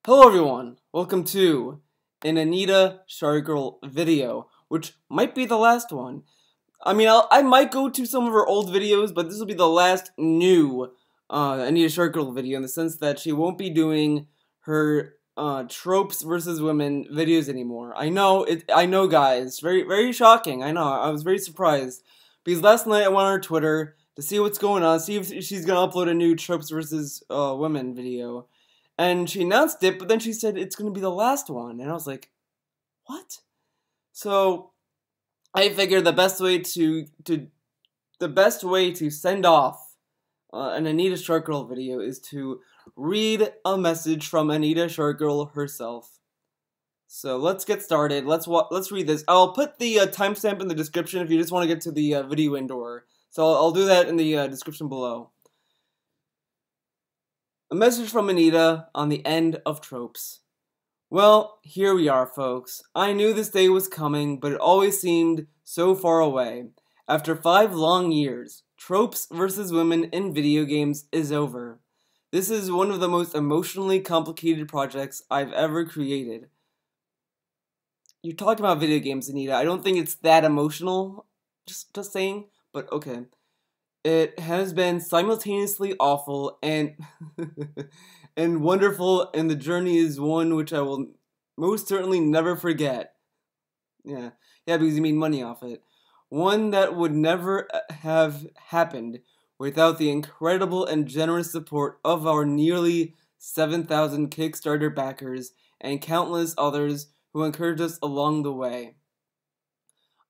Hello everyone, welcome to an Anita Sharkgirl video, which might be the last one. I might go to some of her old videos, but this will be the last new Anita Sharkgirl video in the sense that she won't be doing her tropes versus women videos anymore. I know guys, very shocking, I know, I was very surprised. Because last night I went on her Twitter to see what's going on, see if she's gonna upload a new tropes versus women video. And she announced it, but then she said it's going to be the last one. And I was like, what? So I figured the best way to send off an Anita Sharkgirl video is to read a message from Anita Sharkgirl herself. So let's get started. Let's read this. I'll put the timestamp in the description if you just want to get to the video indoor. So I'll do that in the description below. A message from Anita on the end of Tropes. Well, here we are, folks. I knew this day was coming, but it always seemed so far away. After 5 long years, Tropes versus women in video games is over. This is one of the most emotionally complicated projects I've ever created. You're talking about video games, Anita. I don't think it's that emotional. Just saying, but okay. It has been simultaneously awful and and wonderful, and the journey is one which I will most certainly never forget. Yeah, because you made money off it. One that would never have happened without the incredible and generous support of our nearly 7,000 Kickstarter backers and countless others who encouraged us along the way.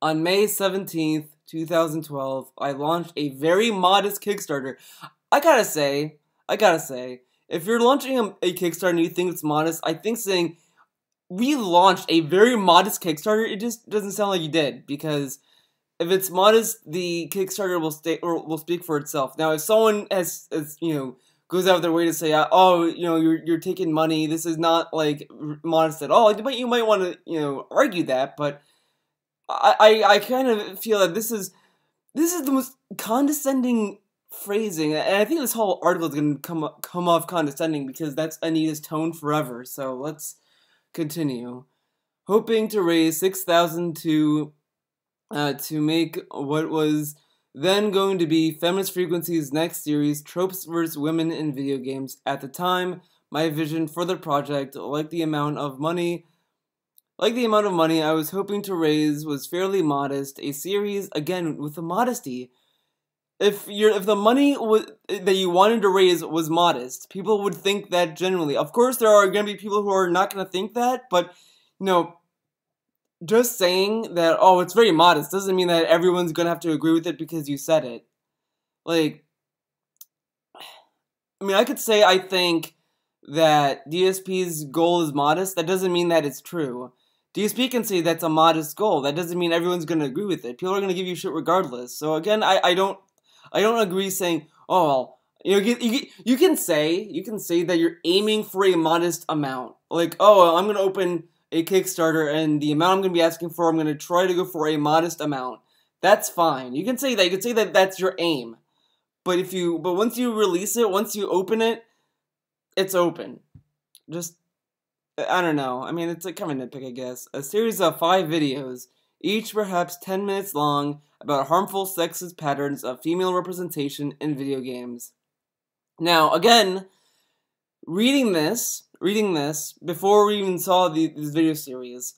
On May 17th, 2012, I launched a very modest Kickstarter. I gotta say, if you're launching a Kickstarter and you think it's modest, I think saying, we launched a very modest Kickstarter, it just doesn't sound like you did, because if it's modest, the Kickstarter will speak for itself. Now, if someone goes out of their way to say, oh, you're taking money, this is not, like, modest at all, you might want to, argue that, but I kind of feel that this is the most condescending phrasing, and I think this whole article is going to come off condescending because that's Anita's tone forever. So let's continue. Hoping to raise 6,000 to make what was then going to be Feminist Frequency's next series, Tropes vs. Women in Video Games. At the time, my vision for the project, like the amount of money I was hoping to raise was fairly modest. A series, again, with the modesty. If the money that you wanted to raise was modest, people would think that genuinely. Of course, there are going to be people who are not going to think that, but, just saying that, oh, it's very modest, doesn't mean that everyone's going to have to agree with it because you said it. Like, I could say I think that DSP's goal is modest. That doesn't mean that it's true. DSP can say that's a modest goal. That doesn't mean everyone's going to agree with it. People are going to give you shit regardless. So again, I don't agree saying, oh, well, you can say that you're aiming for a modest amount. Like, oh, I'm going to open a Kickstarter and the amount I'm going to be asking for, I'm going to try to go for a modest amount. That's fine. You can say that. You can say that that's your aim. But once you release it, once you open it, it's open. Just, I don't know. It's like kind of nitpick, I guess. A series of 5 videos, each perhaps 10 minutes long, about harmful sexist patterns of female representation in video games. Now, again, reading this before we even saw this video series,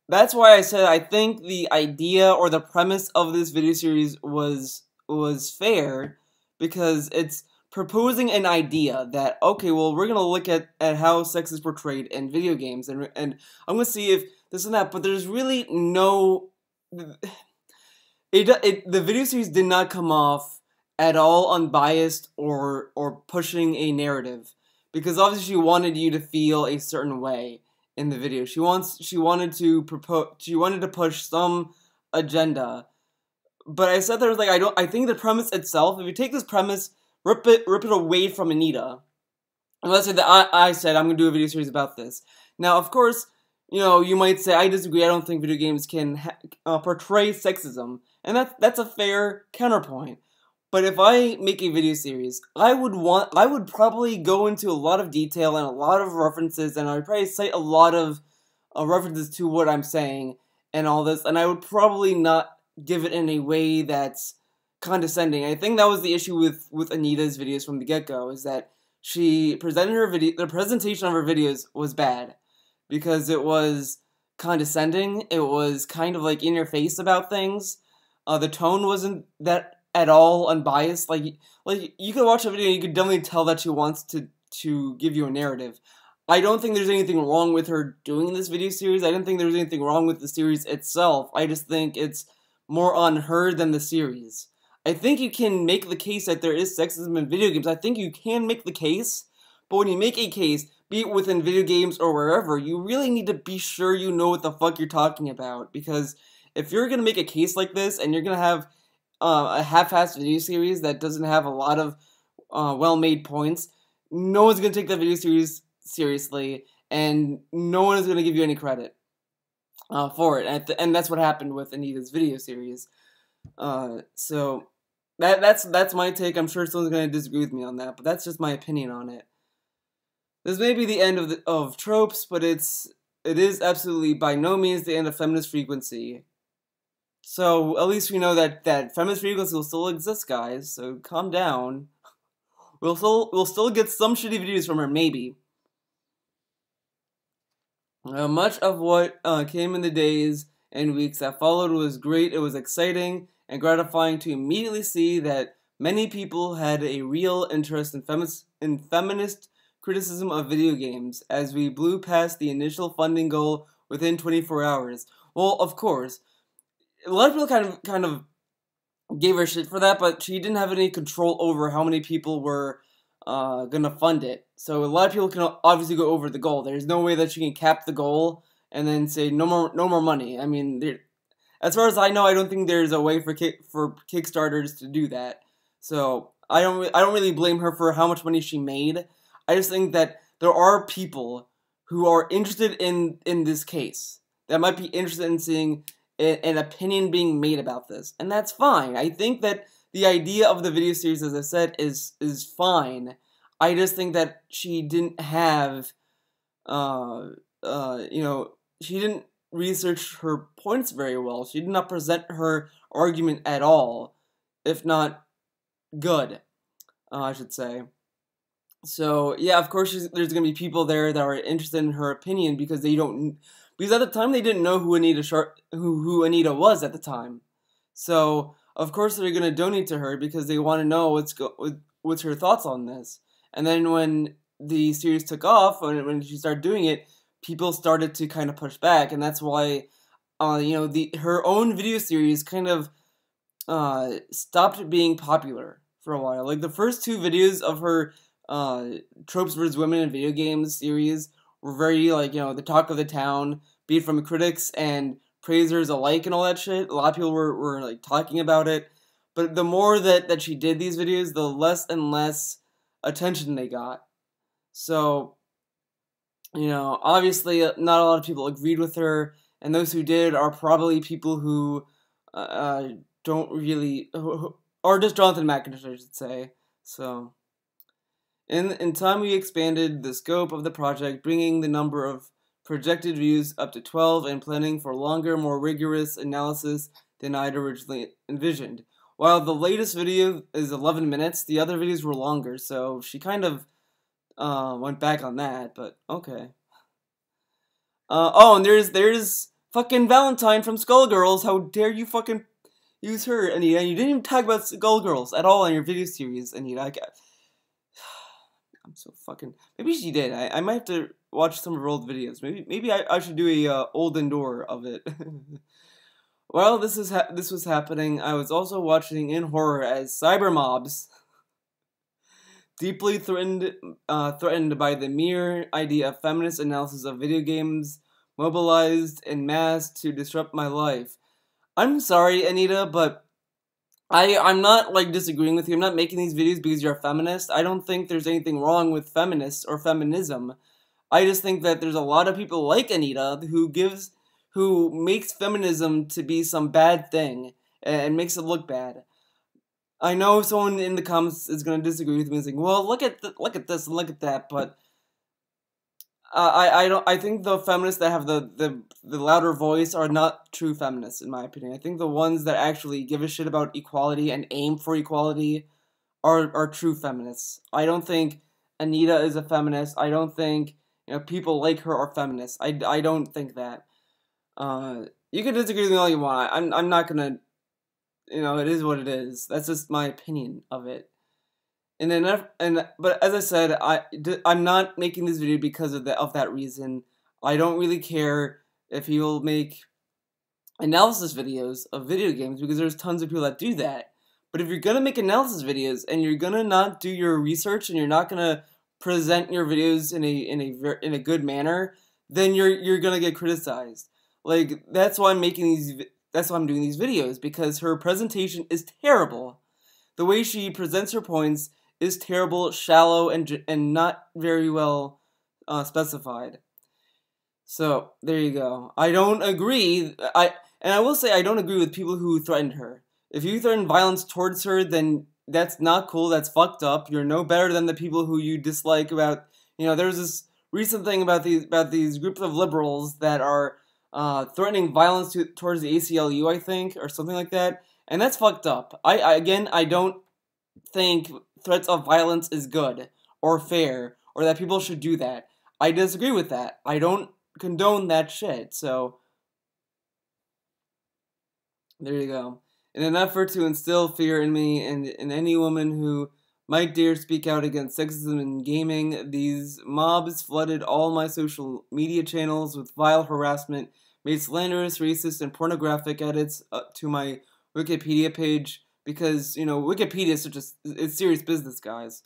that's why I said I think the idea or the premise of this video series was fair, because it's proposing an idea that, okay, well, we're going to look at how sex is portrayed in video games, and I'm going to see if this and that, but there's really no... The video series did not come off at all unbiased or pushing a narrative, because obviously she wanted you to feel a certain way in the video. She wanted to push some agenda. But I said there was I think the premise itself, if you take this premise, rip it away from Anita. And let's say that I said I'm going to do a video series about this. Now, of course, you might say, I disagree, I don't think video games can portray sexism. And that's a fair counterpoint. But if I make a video series, I would probably go into a lot of detail and a lot of references, and I'd probably cite a lot of references to what I'm saying and all this, and I would probably not give it in a way that's condescending. I think that was the issue with Anita's videos from the get-go, is that she presented her the presentation of her videos was bad, because it was condescending, it was kind of like in your face about things, the tone wasn't that at all unbiased, like you could watch a video and you could definitely tell that she wants to give you a narrative. I don't think there's anything wrong with her doing this video series. I don't think there's anything wrong with the series itself. I just think it's more on her than the series. I think you can make the case that there is sexism in video games. I think you can make the case, but when you make a case, be it within video games or wherever, you really need to be sure you know what the fuck you're talking about. Because if you're going to make a case like this, and you're going to have a half-assed video series that doesn't have a lot of well-made points, no one's going to take that video series seriously, and no one is going to give you any credit for it. And that's what happened with Anita's video series. So that's my take. I'm sure someone's going to disagree with me on that, but that's just my opinion on it. This may be the end of Tropes, but it is absolutely by no means the end of feminist frequency. So at least we know that feminist frequency will still exist, guys. So calm down. We'll still get some shitty videos from her, maybe. Much of what came in the days and weeks that followed was great. It was exciting and gratifying to immediately see that many people had a real interest in feminist criticism of video games, as we blew past the initial funding goal within 24 hours. Well, of course, a lot of people kind of gave her shit for that, but she didn't have any control over how many people were gonna fund it. So a lot of people can obviously go over the goal. There's no way that she can cap the goal and then say no more money. I mean, as far as I know, I don't think there's a way for Kickstarters to do that. So I don't really blame her for how much money she made. I just think that there are people who are interested in this case, that might be interested in seeing an opinion being made about this, and that's fine. I think that the idea of the video series, as I said, is fine. I just think that she didn't have, she didn't research her points very well. She did not present her argument at all, if not good, I should say. So yeah, of course, there's gonna be people there that are interested in her opinion because at the time they didn't know who Anita was at the time. So of course they're gonna donate to her because they want to know what's her thoughts on this. And then when the series took off, when she started doing it, people started to kind of push back, and that's why her own video series kind of stopped being popular for a while. Like the first two videos of her Tropes vs. Women in Video Games series were very, the talk of the town, be it from critics and praisers alike and all that shit. A lot of people were talking about it. But the more that she did these videos, the less and less attention they got. So, obviously not a lot of people agreed with her, and those who did are probably people who don't really, or just Jonathan McIntosh, I should say. So in time, we expanded the scope of the project, bringing the number of projected views up to 12 and planning for longer, more rigorous analysis than I'd originally envisioned. While the latest video is 11 minutes, the other videos were longer, so she kind of went back on that, but okay. And there's fucking Valentine from Skullgirls. How dare you fucking use her, Anita? You didn't even talk about Skullgirls at all in your video series, Anita. I'm so fucking... Maybe she did. I might have to watch some of her old videos. Maybe I should do a old indoor of it. While this was happening, I was also watching in horror as cyber mobs, deeply threatened by the mere idea of feminist analysis of video games, mobilized en masse to disrupt my life. I'm sorry, Anita, but I'm not disagreeing with you. I'm not making these videos because you're a feminist. I don't think there's anything wrong with feminists or feminism. I just think that there's a lot of people like Anita who makes feminism to be some bad thing and makes it look bad. I know someone in the comments is going to disagree with me and saying, well, look at this and look at that, but I think the feminists that have the louder voice are not true feminists, in my opinion. I think the ones that actually give a shit about equality and aim for equality are true feminists. I don't think Anita is a feminist. I don't think people like her are feminists. I don't think that. You can disagree with me all you want. I'm not gonna. It is what it is. That's just my opinion of it. But as I said, I'm not making this video because of that reason. I don't really care if people make analysis videos of video games because there's tons of people that do that. But if you're gonna make analysis videos and you're gonna not do your research and you're not gonna present your videos in a good manner, then you're gonna get criticized. Like that's why I'm doing these videos, because her presentation is terrible. The way she presents her points is terrible, shallow, and not very well specified. So there you go. I don't agree. I will say I don't agree with people who threatened her. If you threaten violence towards her, then that's not cool. That's fucked up. You're no better than the people who you dislike. About there's this recent thing about these groups of liberals that are threatening violence towards the ACLU, I think, or something like that, and that's fucked up. I don't think threats of violence is good or fair or that people should do that. I disagree with that. I don't condone that shit. So there you go. In an effort to instill fear in me and in any woman who might dare speak out against sexism in gaming, these mobs flooded all my social media channels with vile harassment, made slanderous, racist, and pornographic edits to my Wikipedia page, because, Wikipedia is it's serious business, guys.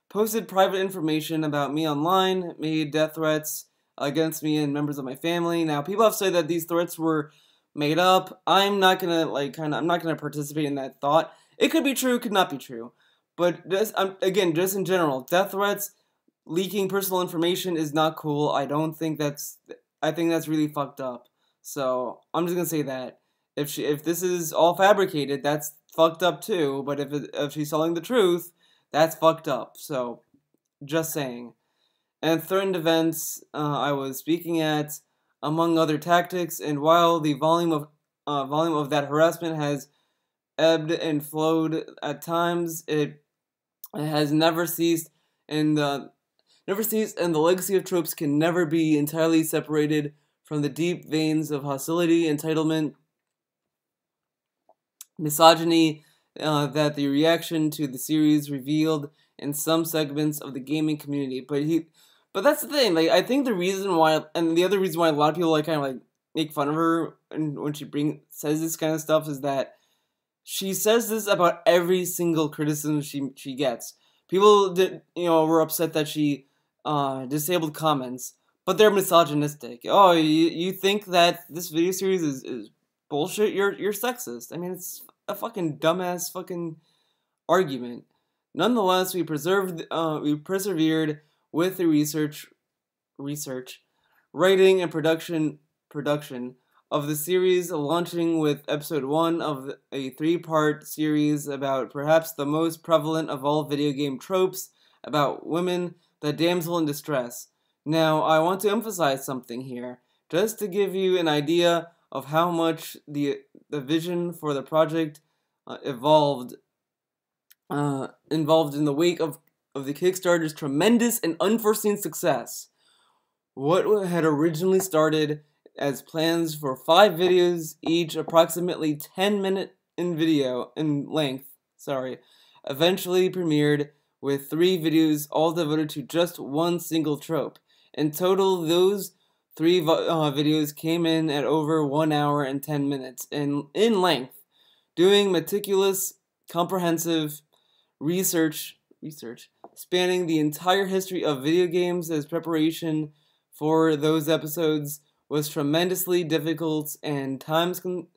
Posted private information about me online, made death threats against me and members of my family. Now, people have said that these threats were made up. I'm not gonna I'm not gonna participate in that thought. It could be true, could not be true. But just in general, death threats, leaking personal information is not cool. I think that's really fucked up. So I'm just gonna say that if this is all fabricated, that's fucked up too. But if she's telling the truth, that's fucked up. So just saying. And threatened events I was speaking at, among other tactics. And while the volume of that harassment has ebbed and flowed at times, it has never ceased, and the legacy of Tropes can never be entirely separated from the deep veins of hostility, entitlement, misogyny that the reaction to the series revealed in some segments of the gaming community. But that's the thing. Like, I think the reason why, and the other reason why a lot of people make fun of her and when she says this kind of stuff, is that she says this about every single criticism she gets. People were upset that she disabled comments, but they're misogynistic. Oh, you think that this video series is bullshit? You're sexist. I mean, it's a fucking dumbass fucking argument. Nonetheless, we persevered with the research, writing, and production of the series, launching with episode 1 of a 3-part series about perhaps the most prevalent of all video game tropes, about women, the damsel in distress. Now, I want to emphasize something here, just to give you an idea of how much the vision for the project involved in the wake of the Kickstarter's tremendous and unforeseen success. What had originally started as plans for 5 videos, each approximately 10 minutes in length, eventually premiered with 3 videos, all devoted to just one single trope. In total, those 3 videos came in at over 1 hour and 10 minutes in length, doing meticulous, comprehensive research spanning the entire history of video games. As preparation for those episodes was tremendously difficult and time-consuming,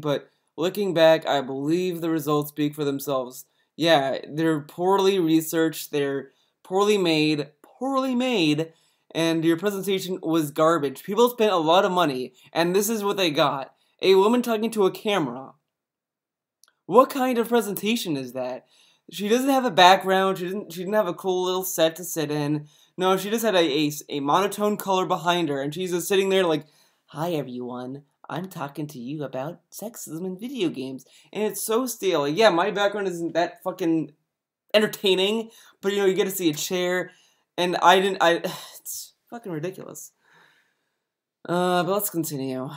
but looking back, I believe the results speak for themselves. Yeah, they're poorly researched, they're poorly made, and your presentation was garbage. People spent a lot of money, and this is what they got. A woman talking to a camera What kind of presentation is that? She doesn't have a background. She didn't have a cool little set to sit in. No, she just had a monotone color behind her, and she's just sitting there like, "Hi everyone, I'm talking to you about sexism in video games," and it's so stale. Like, yeah, my background isn't that fucking entertaining, but you get to see a chair, and it's fucking ridiculous. But let's continue.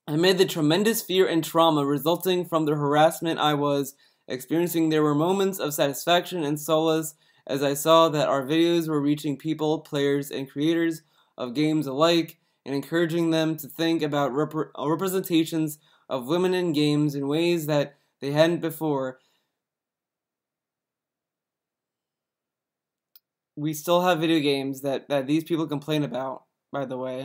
Amid the tremendous fear and trauma resulting from the harassment I was experiencing, there were moments of satisfaction and solace as I saw that our videos were reaching people, players, and creators of games alike, and encouraging them to think about representations of women in games in ways that they hadn't before. We still have video games that these people complain about, by the way.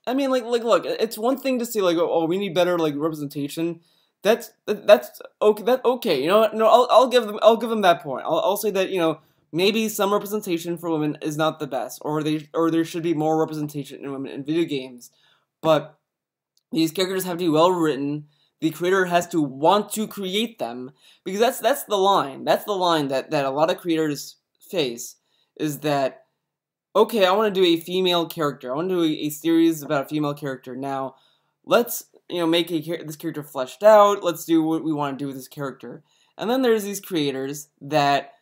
Look, it's one thing to say like, oh, we need better like representation. That's okay. That okay. You know what? No, I'll give them that point. I'll say that maybe some representation for women is not the best, or there should be more representation in women in video games. But these characters have to be well written. The creator has to want to create them, because that's the line. That's the line that a lot of creators face, is that, okay, I want to do a female character. I want to do a series about a female character. Now, let's make this character fleshed out. Let's do what we want to do with this character. And then there's these creators that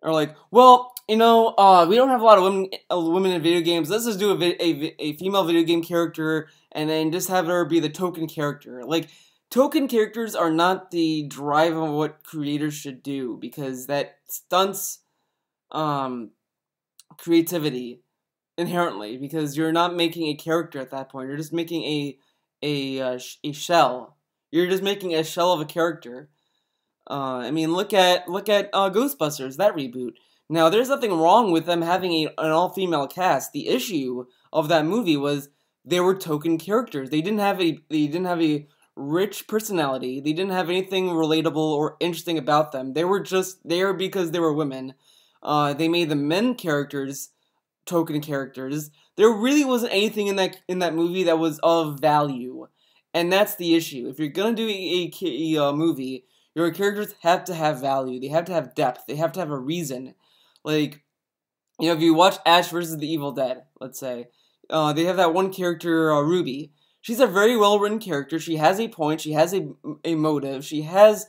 are like, well, we don't have a lot of women in video games. Let's just do a female video game character, and then just have her be the token character. Like, token characters are not the drive of what creators should do, because that stunts creativity inherently, because you're not making a character at that point. You're just making a shell. You're just making a shell of a character. Look at Ghostbusters, that reboot. Now, there's nothing wrong with them having an all-female cast. The issue of that movie was they were token characters. They didn't have a rich personality. They didn't have anything relatable or interesting about them. They were just there because they were women. They made the men characters token characters. There really wasn't anything in that movie that was of value, and that's the issue. If you're gonna do a movie, your characters have to have value. They have to have depth. They have to have a reason. Like, if you watch Ash vs. the Evil Dead, let's say, they have that one character, Ruby. She's a very well written character. She has a point. She has a motive. She has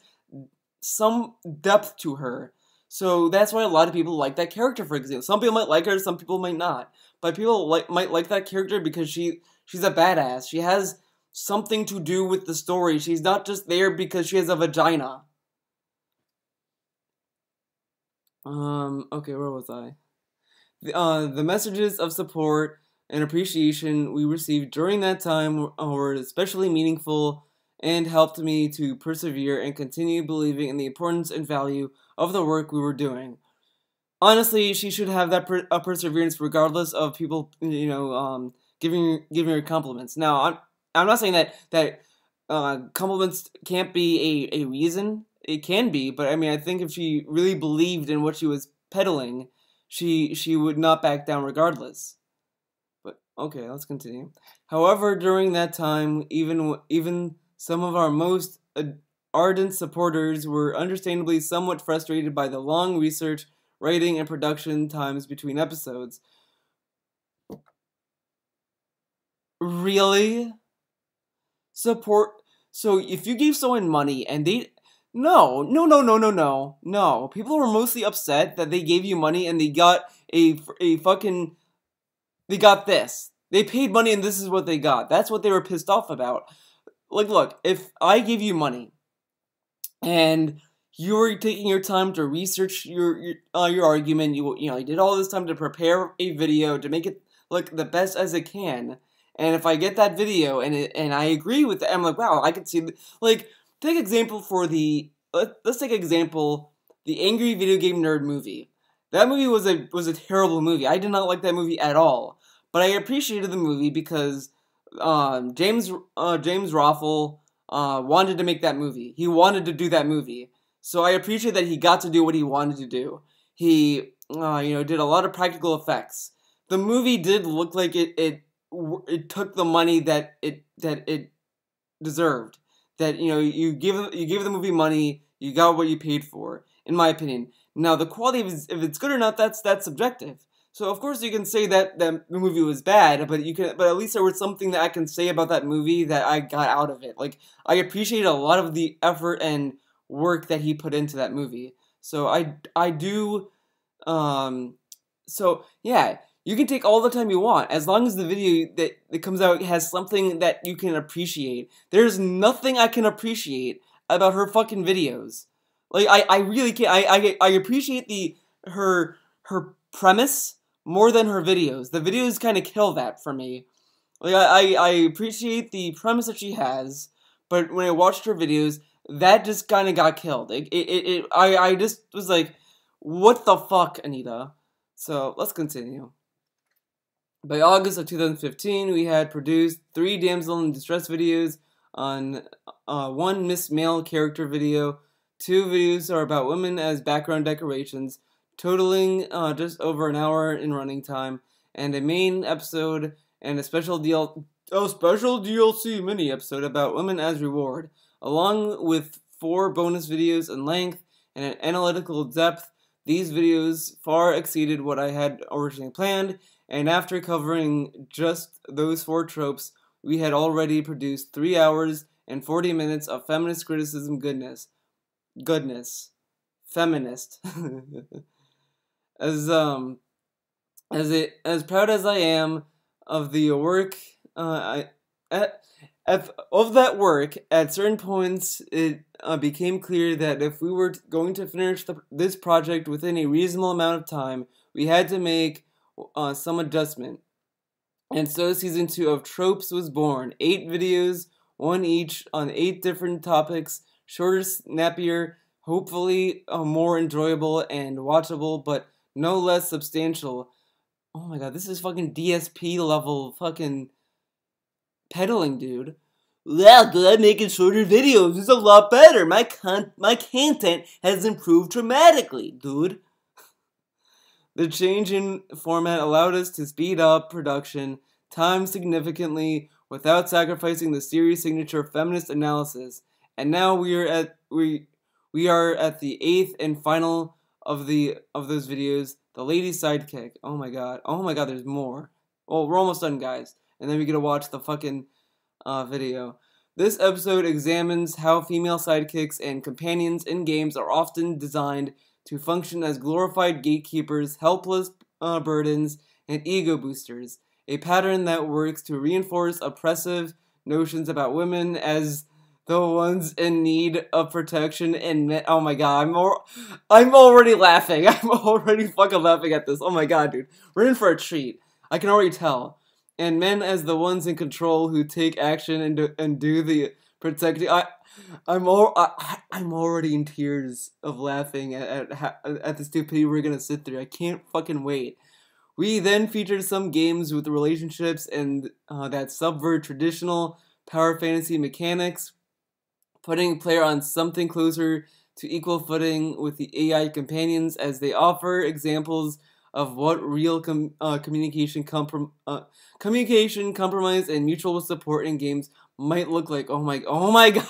some depth to her. So that's why a lot of people like that character, for example. Some people might like her, some people might not. But people might like that character because she's a badass. She has something to do with the story. She's not just there because she has a vagina. Okay, where was I? The messages of support and appreciation we received during that time were especially meaningful and helped me to persevere and continue believing in the importance and value of the work we were doing. Honestly, she should have that perseverance regardless of people, giving her compliments. Now, I'm not saying that compliments can't be a reason. It can be, but I think if she really believed in what she was peddling, she would not back down regardless. But okay, let's continue. However, during that time, even some of our most ardent supporters were understandably somewhat frustrated by the long research, writing, and production times between episodes. Really? Support? So if you gave someone money and they... No. People were mostly upset that they gave you money and they got a fucking... They got this. They paid money and this is what they got. That's what they were pissed off about. Like, look, if I gave you money and you were taking your time to research your argument, you did all this time to prepare a video to make it look the best as it can, and if I get that video and I agree with it, I'm like, wow, I could see let's take example the Angry Video Game Nerd movie. That movie was a terrible movie. I did not like that movie at all, but I appreciated the movie because James Rothel wanted to make that movie. He wanted to do that movie. So I appreciate that he got to do what he wanted to do. He did a lot of practical effects. The movie did look like it took the money that it deserved. that you gave the movie money, you got what you paid for, in my opinion. Now the quality, if it's good or not, that's subjective. So of course you can say that the movie was bad, but at least there was something that I can say about that movie that I got out of it. Like, I appreciated a lot of the effort and work that he put into that movie. So I do. So yeah, you can take all the time you want, as long as the video that comes out has something that you can appreciate. There's nothing I can appreciate about her fucking videos. Like, I really can't. I appreciate her premise more than her videos. The videos kind of kill that for me. Like, I appreciate the premise that she has, but when I watched her videos, that just kind of got killed. I just was like, what the fuck, Anita? So let's continue. By August of 2015, we had produced 3 damsel in distress videos, on 1 Miss Male character video. 2 videos are about women as background decorations, totaling just over an hour in running time, and a main episode and a special DLC mini episode about women as reward, along with 4 bonus videos in length and an analytical depth. These videos far exceeded what I had originally planned, and after covering just those 4 tropes, we had already produced 3 hours and 40 minutes of feminist criticism goodness. Feminist. As proud as I am of the work, of that work, at certain points it became clear that if we were going to finish this project within a reasonable amount of time, we had to make some adjustment. And so season 2 of Tropes was born. 8 videos, 1 each, on 8 different topics, shorter, snappier, hopefully more enjoyable and watchable, but no less substantial. Oh my god, this is fucking DSP level fucking peddling, dude. Well, good, making shorter videos is a lot better. My content has improved dramatically, dude. The change in format allowed us to speed up production time significantly without sacrificing the series' signature feminist analysis. And now we are at the 8th and final of those videos, the lady sidekick. Oh my god, there's more. Well, we're almost done, guys, and then we get to watch the fucking video. This episode examines how female sidekicks and companions in games are often designed to function as glorified gatekeepers, helpless burdens, and ego boosters, a pattern that works to reinforce oppressive notions about women as the ones in need of protection and men. Oh my god, I'm already laughing. I'm already fucking laughing at this. Oh my god, dude. We're in for a treat. I can already tell. And men as the ones in control who take action and do the protecting. I'm already in tears of laughing at the stupidity we're gonna sit through. I can't fucking wait. We then featured some games with relationships and that subvert traditional power fantasy mechanics, putting player on something closer to equal footing with the AI companions as they offer examples of what real communication, compromise, and mutual support in games might look like. Oh my god.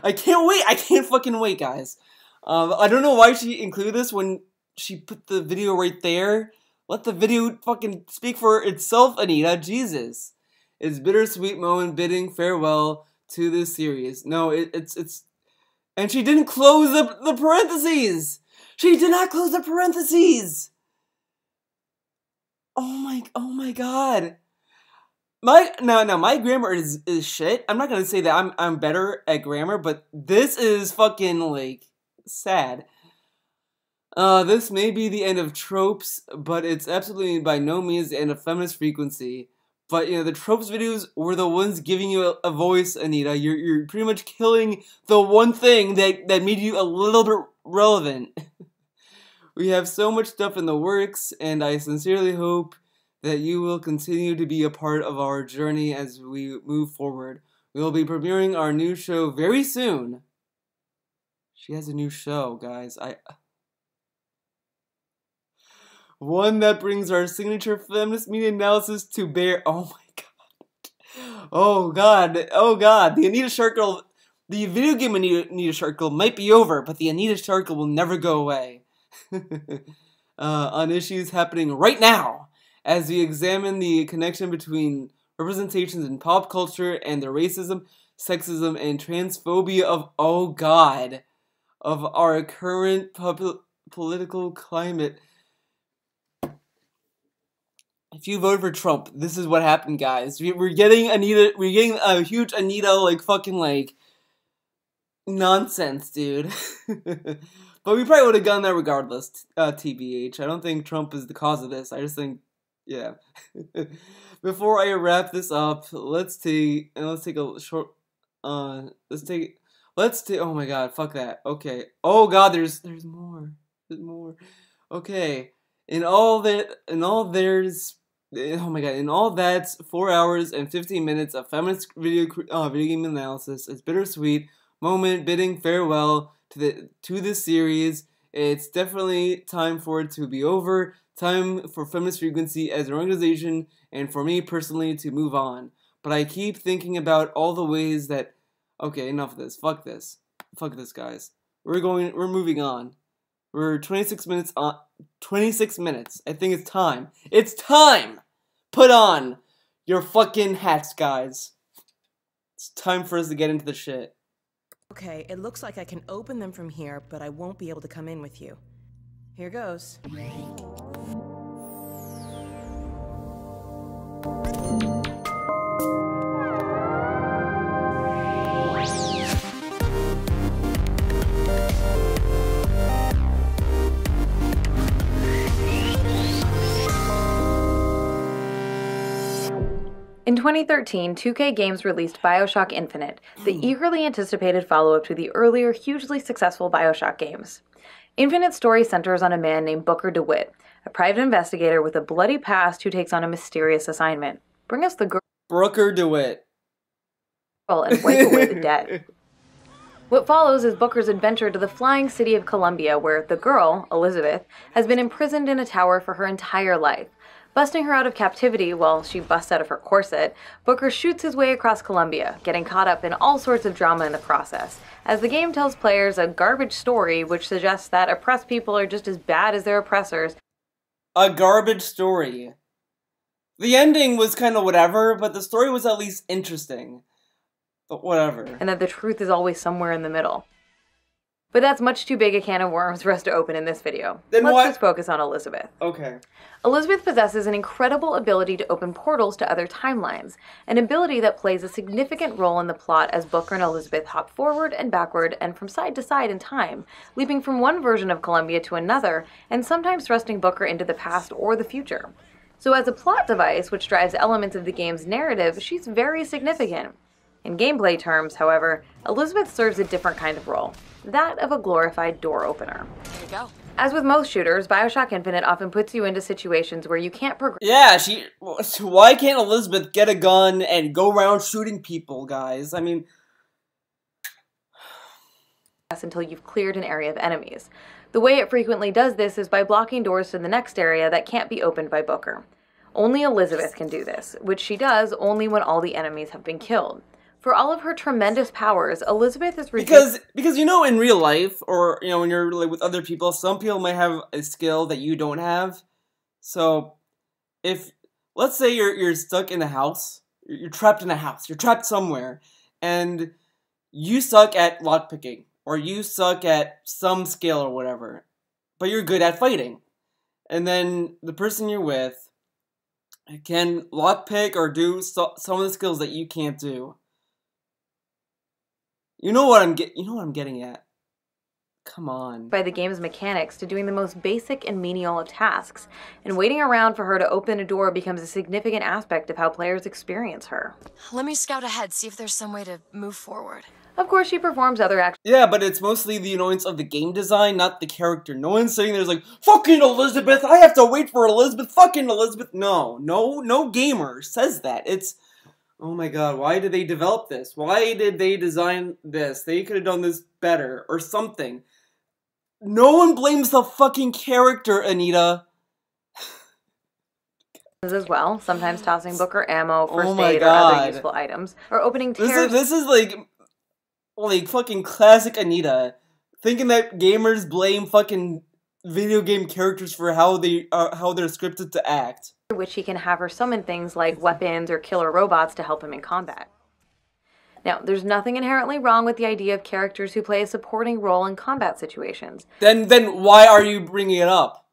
I can't wait. I can't fucking wait, guys. I don't know why she included this when she put the video right there. Let the video fucking speak for itself, Anita. Jesus. It's bittersweet moment bidding farewell to this series. No, it's and she didn't close the parentheses. She did not close the parentheses. Oh my god. My grammar is shit. I'm not gonna say that I'm better at grammar, but this is fucking like sad. This may be the end of Tropes, but it's absolutely by no means the end of feminist frequency. But the Tropes videos were the ones giving you a voice, Anita. You're pretty much killing the one thing that made you a little bit relevant. We have so much stuff in the works, and I sincerely hope that you will continue to be a part of our journey as we move forward. We will be premiering our new show very soon. She has a new show, guys. One that brings our signature feminist media analysis to bear. Oh my god. Oh god. The Anita Sharkgirl The video game Anita Sharkgirl might be over, but the Anita Sharkgirl will never go away. On issues happening right now, as we examine the connection between representations in pop culture and the racism, sexism, and transphobia of, oh god, of our current political climate. If you voted for Trump, this is what happened, guys. We're getting a huge Anita, like, fucking, like, nonsense, dude. But we probably would have gotten that regardless, TBH. I don't think Trump is the cause of this. I just think, yeah. Before I wrap this up, let's take a short, oh my god, fuck that. Okay. Oh god, there's more. There's more. Okay. In all that's 4 hours and 15 minutes of feminist video game analysis. It's bittersweet moment bidding farewell to this series. It's definitely time for it to be over. Time for Feminist Frequency as an organization and for me personally to move on. But I keep thinking about all the ways that, okay, enough of this. Fuck this. Fuck this, guys. We're moving on. We're 26 minutes on. 26 minutes. I think it's time. It's time! Put on your fucking hats, guys. It's time for us to get into the shit. Okay, it looks like I can open them from here, but I won't be able to come in with you. Here goes. In 2013, 2K Games released BioShock Infinite, the eagerly anticipated follow-up to the earlier, hugely successful BioShock games. Infinite's story centers on a man named Booker DeWitt, a private investigator with a bloody past who takes on a mysterious assignment. Bring us the girl Booker DeWitt. And wipe away the dead. What follows is Booker's adventure to the flying city of Columbia, where the girl, Elizabeth, has been imprisoned in a tower for her entire life. Busting her out of captivity while she busts out of her corset, Booker shoots his way across Columbia, getting caught up in all sorts of drama in the process, as the game tells players a garbage story which suggests that oppressed people are just as bad as their oppressors. A garbage story. The ending was kind of whatever, but the story was at least interesting. But whatever. And that the truth is always somewhere in the middle. But that's much too big a can of worms for us to open in this video. Then Let's just focus on Elizabeth. Okay. Elizabeth possesses an incredible ability to open portals to other timelines, an ability that plays a significant role in the plot as Booker and Elizabeth hop forward and backward and from side to side in time, leaping from one version of Columbia to another, and sometimes thrusting Booker into the past or the future. So as a plot device which drives elements of the game's narrative, she's very significant. In gameplay terms, however, Elizabeth serves a different kind of role, that of a glorified door opener. Here you go. As with most shooters, BioShock Infinite often puts you into situations where you can't progress. Yeah, why can't Elizabeth get a gun and go around shooting people, guys? I mean, until you've cleared an area of enemies. The way it frequently does this is by blocking doors to the next area that can't be opened by Booker. Only Elizabeth can do this, which she does only when all the enemies have been killed. For all of her tremendous powers, Elizabeth is because you know, in real life, or you know, when you're like with other people, some people might have a skill that you don't have. So, if let's say you're stuck in a house, you're trapped in a house, you're trapped somewhere, and you suck at lockpicking, or you suck at some skill or whatever, but you're good at fighting, and then the person you're with can lockpick or do some of the skills that you can't do. You know what I'm getting at. Come on. By the game's mechanics to doing the most basic and menial of tasks, and waiting around for her to open a door becomes a significant aspect of how players experience her. Let me scout ahead, see if there's some way to move forward. Of course, she performs other actions. Yeah, but it's mostly the annoyance of the game design, not the character. No one's sitting there like, fucking Elizabeth, I have to wait for Elizabeth, fucking Elizabeth. No gamer says that. It's, oh my god, why did they develop this? Why did they design this? They could have done this better, or something. No one blames the fucking character, Anita. As well, sometimes tossing Booker ammo, first Oh my aid, or god. other useful items, or opening This is like Like, fucking classic Anita. Thinking that gamers blame fucking video game characters for how they're scripted to act. Which he can have her summon things like weapons or killer robots to help him in combat. Now, there's nothing inherently wrong with the idea of characters who play a supporting role in combat situations. Then why are you bringing it up?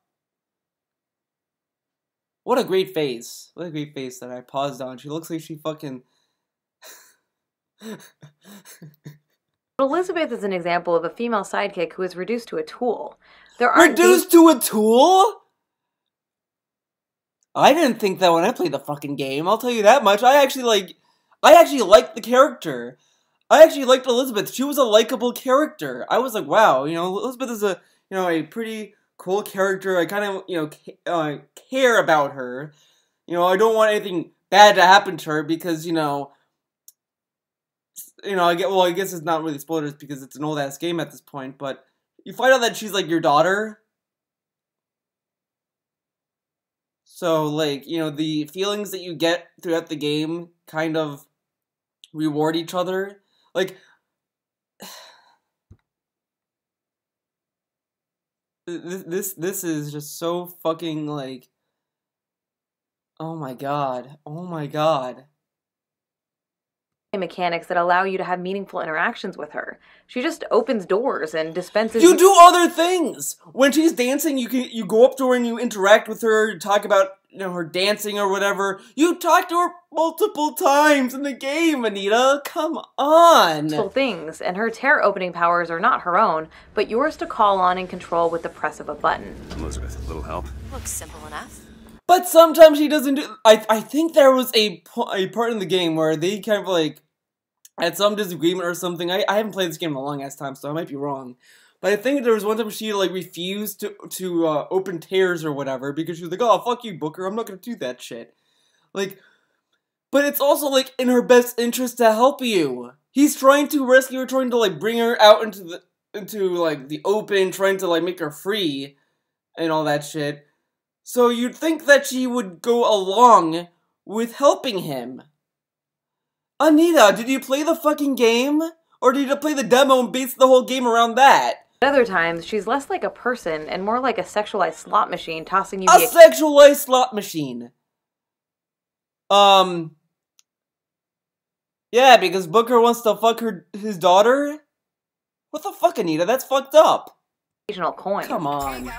What a great face. What a great face that I paused on. She looks like she fucking... Elizabeth is an example of a female sidekick who is reduced to a tool. There aren't reduced to a tool? I didn't think that when I played the fucking game. I'll tell you that much. I actually liked the character. I actually liked Elizabeth. She was a likable character. I was like, wow, you know, Elizabeth is a, you know, a pretty cool character. I kind of, you know, care about her. You know, I don't want anything bad to happen to her because, you know, I guess it's not really spoilers because it's an old ass game at this point, but you find out that she's like your daughter. So, like, you know, the feelings that you get throughout the game kind of reward each other. Like, this is just so fucking, like, oh my god. Oh my god. mechanics that allow you to have meaningful interactions with her. She just opens doors and dispenses... You do other things! When she's dancing, you go up to her and you interact with her, you talk about, you know, her dancing or whatever. You talk to her multiple times in the game, Anita! Come on! things, and her tear opening powers are not her own, but yours to call on and control with the press of a button. Elizabeth, a little help? Looks simple enough. But sometimes she doesn't do... I think there was a part in the game where they kind of, like, had some disagreement or something. I haven't played this game in a long ass time, so I might be wrong. But I think there was one time she, like, refused to open tears or whatever, because she was like, oh, fuck you, Booker, I'm not gonna do that shit. Like, but it's also, like, in her best interest to help you. He's trying to rescue her, trying to, like, bring her out into like, the open, trying to, like, make her free, and all that shit. So you'd think that she would go along with helping him. Anita, did you play the fucking game? Or did you play the demo and base the whole game around that? At other times, she's less like a person and more like a sexualized slot machine tossing you a sexualized slot machine. Yeah, because Booker wants to fuck his daughter? What the fuck, Anita? That's fucked up. Occasional coin. Come on.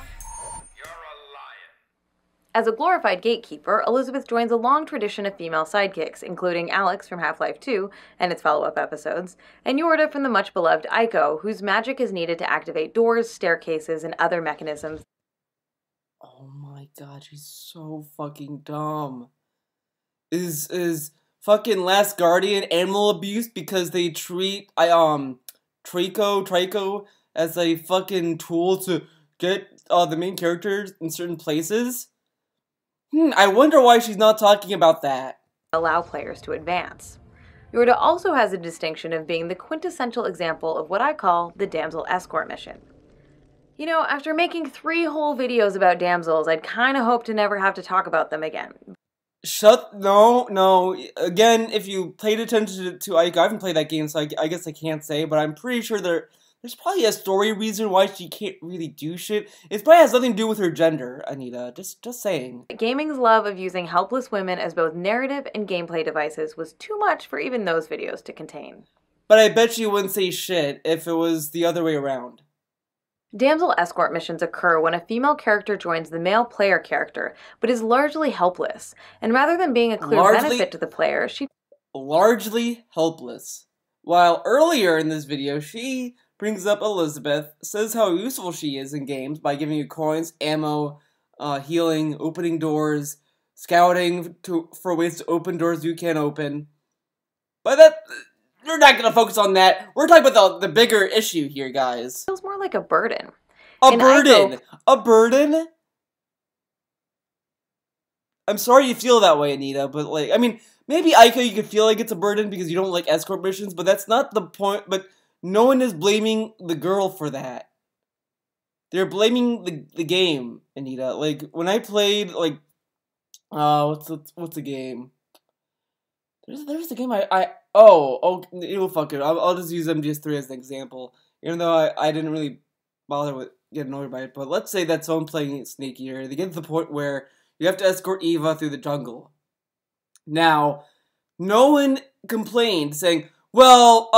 As a glorified gatekeeper, Elizabeth joins a long tradition of female sidekicks, including Alex from Half-Life 2 and its follow-up episodes, and Yorda from the much-beloved Aiko, whose magic is needed to activate doors, staircases, and other mechanisms. Oh my god, she's so fucking dumb. Is fucking Last Guardian animal abuse because they treat Trico as a fucking tool to get the main characters in certain places? I wonder why she's not talking about that. Allow players to advance. Yorda also has a distinction of being the quintessential example of what I call the damsel escort mission. You know, after making 3 whole videos about damsels, I'd kinda hope to never have to talk about them again. No. Again, if you paid attention to Aiko, I haven't played that game, so I guess I can't say, but I'm pretty sure there's probably a story reason why she can't really do shit. It probably has nothing to do with her gender, Anita. Just saying. Gaming's love of using helpless women as both narrative and gameplay devices was too much for even those videos to contain. But I bet you wouldn't say shit if it was the other way around. Damsel escort missions occur when a female character joins the male player character, but is largely helpless. And rather than being a clear benefit to the player, she... Largely helpless. While earlier in this video, she brings up Elizabeth, says how useful she is in games by giving you coins, ammo, healing, opening doors, scouting for ways to open doors you can't open. But we're not going to focus on that. We're talking about the bigger issue here, guys. Feels more like a burden. A burden? A burden? I'm sorry you feel that way, Anita, but, like, I mean, maybe Aiko you could feel like it's a burden because you don't like escort missions, but that's not the point. But no one is blaming the girl for that. They're blaming the game, Anita. Like, when I played, like, what's the game? There's the game oh, fuck it. I'll just use MGS3 as an example. Even though I didn't really bother with getting annoyed by it. But let's say that someone playing Snake Eater, they get to the point where you have to escort Eva through the jungle. Now, no one complained saying, well,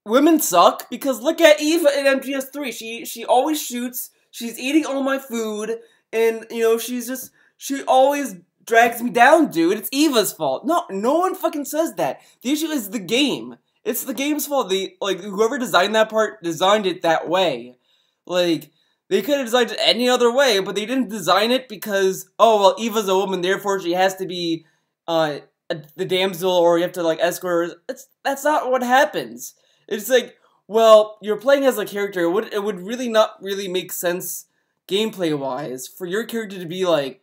women suck because look at Eva in MGS3. She always shoots, she's eating all my food, and, you know, she always drags me down, dude. It's Eva's fault. No one fucking says that. The issue is the game. It's the game's fault. Whoever designed that part designed it that way. Like, they could have designed it any other way, but they didn't design it because, oh, well, Eva's a woman, therefore she has to be, the damsel, or you have to, like, escort her. That's not what happens. It's like, well, you're playing as a character. It would really not really make sense gameplay-wise for your character to be, like,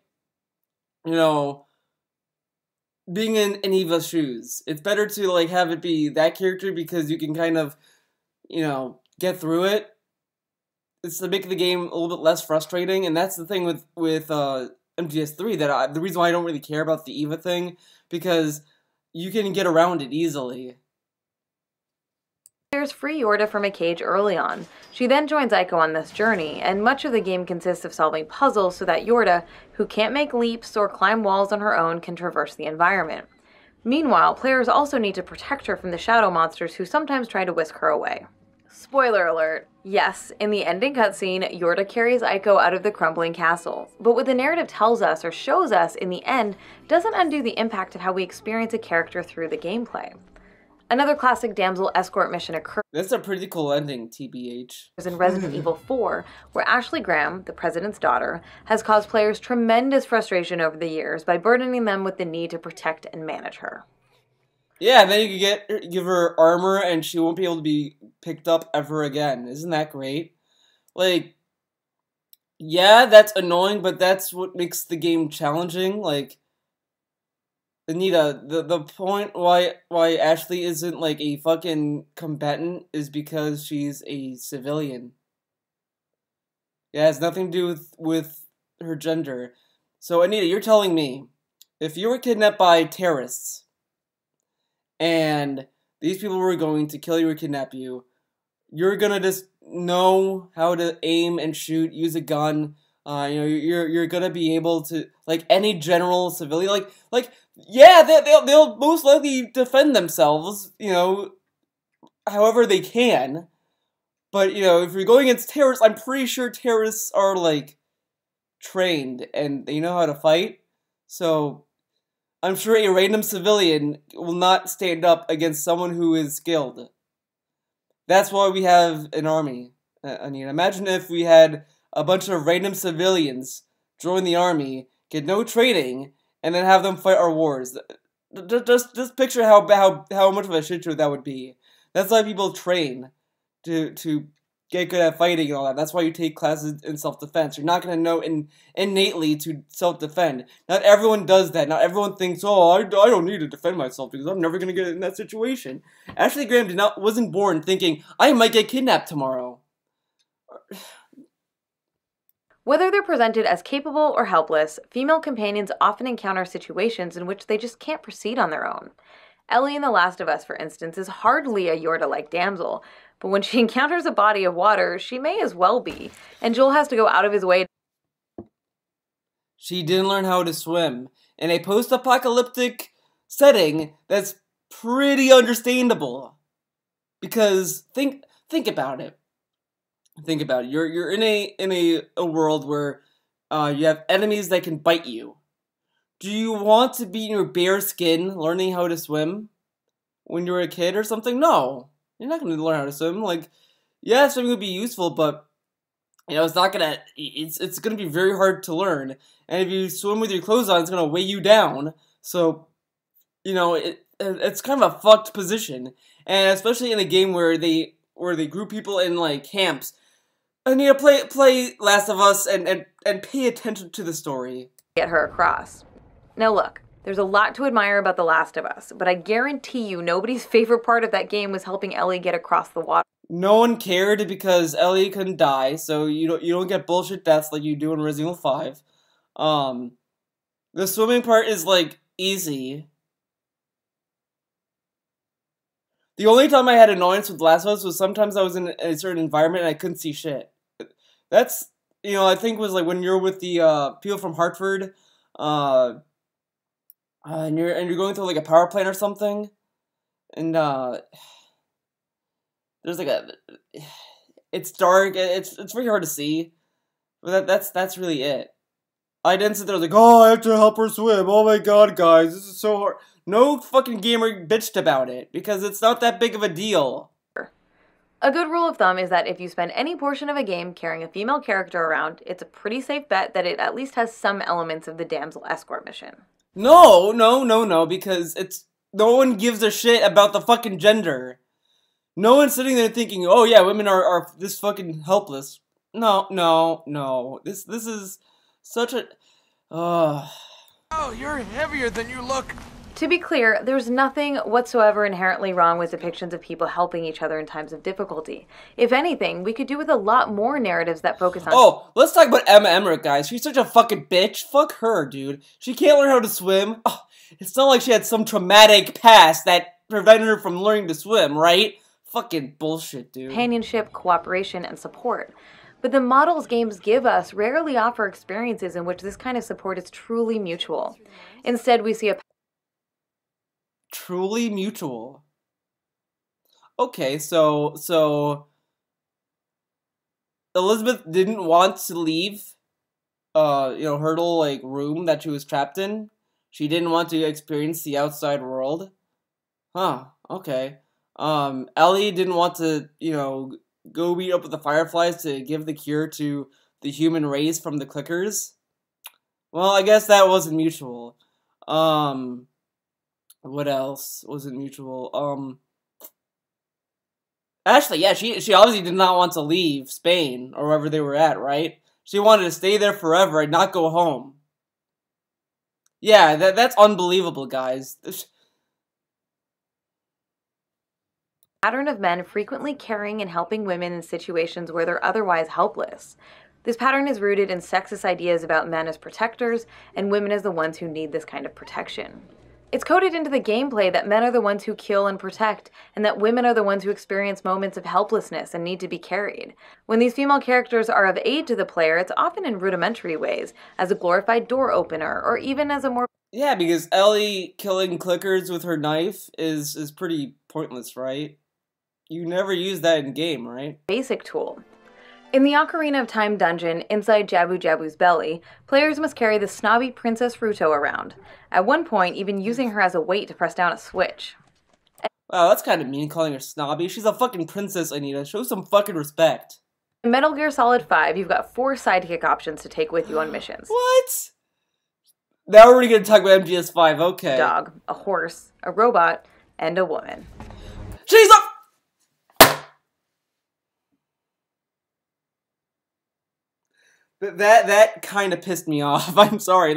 you know, being in Eva's shoes. It's better to, like, have it be that character because you can kind of, you know, get through it. It's to make the game a little bit less frustrating, and that's the thing with MGS3, that the reason why I don't really care about the Eva thing, because you can get around it easily. Players free Yorda from a cage early on. She then joins Aiko on this journey, and much of the game consists of solving puzzles so that Yorda, who can't make leaps or climb walls on her own, can traverse the environment. Meanwhile, players also need to protect her from the shadow monsters who sometimes try to whisk her away. Spoiler alert. Yes, in the ending cutscene, Yorda carries Aiko out of the crumbling castle, but what the narrative tells us or shows us in the end doesn't undo the impact of how we experience a character through the gameplay. Another classic damsel escort mission occurs. That's a pretty cool ending, TBH. In Resident Evil 4, where Ashley Graham, the president's daughter, has caused players tremendous frustration over the years by burdening them with the need to protect and manage her. Yeah, and then you can give her armor and she won't be able to be picked up ever again. Isn't that great? Like, yeah, that's annoying, but that's what makes the game challenging. Like, Anita, the point why Ashley isn't, like, a fucking combatant is because she's a civilian. Yeah, it has nothing to do with her gender. So, Anita, you're telling me, if you were kidnapped by terrorists, and these people were going to kill you or kidnap you, you're gonna just know how to aim and shoot, use a gun. You know, you're gonna be able to, like any general civilian, yeah, they'll most likely defend themselves, you know, however they can. But, you know, if you're going against terrorists, I'm pretty sure terrorists are, like, trained and they know how to fight. So I'm sure a random civilian will not stand up against someone who is skilled. That's why we have an army. I mean, imagine if we had a bunch of random civilians join the army, get no training, and then have them fight our wars. Just picture how much of a shit show that would be. That's why people train to get good at fighting and all that. That's why you take classes in self-defense. You're not going to know innately to self-defend. Not everyone does that. Not everyone thinks, oh, I don't need to defend myself because I'm never going to get in that situation. Ashley Graham wasn't born thinking, I might get kidnapped tomorrow. Whether they're presented as capable or helpless, female companions often encounter situations in which they just can't proceed on their own. Ellie in The Last of Us, for instance, is hardly a Yorda-like damsel, but when she encounters a body of water, she may as well be, and Joel has to go out of his way. She didn't learn how to swim. In a post-apocalyptic setting, that's pretty understandable. Because think about it. Think about it. You're in a world where you have enemies that can bite you. Do you want to be in your bare skin learning how to swim when you were a kid or something? No. You're not going to learn how to swim. Like, yeah, swimming would be useful, but, you know, it's going to be very hard to learn. And if you swim with your clothes on, it's going to weigh you down. So, you know, it's kind of a fucked position. And especially in a game where they group people in, like, camps. I need to play Last of Us and pay attention to the story. Get her across. Now look, there's a lot to admire about The Last of Us, but I guarantee you nobody's favorite part of that game was helping Ellie get across the water. No one cared because Ellie couldn't die, so you don't get bullshit deaths like you do in Resident Evil 5. The swimming part is, like, easy. The only time I had annoyance with Last of Us was sometimes I was in a certain environment and I couldn't see shit. That's, you know, I think was like when you're with the people from Hartford, and you're going through like a power plant or something, and there's like it's dark, it's very hard to see, but that's really it. I didn't sit there like, oh, I have to help her swim. Oh my god, guys, this is so hard. No fucking gamer bitched about it because it's not that big of a deal. A good rule of thumb is that if you spend any portion of a game carrying a female character around, it's a pretty safe bet that it at least has some elements of the damsel escort mission. No, because no one gives a shit about the fucking gender. No one's sitting there thinking, oh yeah, women are this fucking helpless. No. This is such a... Oh, you're heavier than you look. To be clear, there's nothing whatsoever inherently wrong with depictions of people helping each other in times of difficulty. If anything, we could do with a lot more narratives that focus on... Oh, let's talk about Emma Emmerich, guys. She's such a fucking bitch. Fuck her, dude. She can't learn how to swim. Oh, it's not like she had some traumatic past that prevented her from learning to swim, right? Fucking bullshit, dude. Companionship, cooperation, and support. But the models games give us rarely offer experiences in which this kind of support is truly mutual. Instead, we see a... Truly mutual. Okay, so Elizabeth didn't want to leave her little like room that she was trapped in. She didn't want to experience the outside world. Huh, okay. Ellie didn't want to, go meet up with the Fireflies to give the cure to the human race from the clickers. Well, I guess that wasn't mutual. What else wasn't mutual? Ashley, yeah, she obviously did not want to leave Spain or wherever they were at, right? She wanted to stay there forever and not go home. Yeah, that's unbelievable, guys. Pattern of men frequently caring and helping women in situations where they're otherwise helpless. This pattern is rooted in sexist ideas about men as protectors and women as the ones who need this kind of protection. It's coded into the gameplay that men are the ones who kill and protect, and that women are the ones who experience moments of helplessness and need to be carried. When these female characters are of aid to the player, it's often in rudimentary ways, as a glorified door opener, or even as a more... Yeah, because Ellie killing clickers with her knife is pretty pointless, right? You never use that in game, right? Basic tool. In the Ocarina of Time dungeon, inside Jabu Jabu's belly, players must carry the snobby Princess Ruto around, at one point even using her as a weight to press down a switch. Wow, that's kind of mean, calling her snobby. She's a fucking princess, Anita. Show some fucking respect. In Metal Gear Solid 5, you've got 4 sidekick options to take with you on missions. What? Now we're gonna talk about MGS5, okay. A dog, a horse, a robot, and a woman. She's a... That kind of pissed me off. I'm sorry.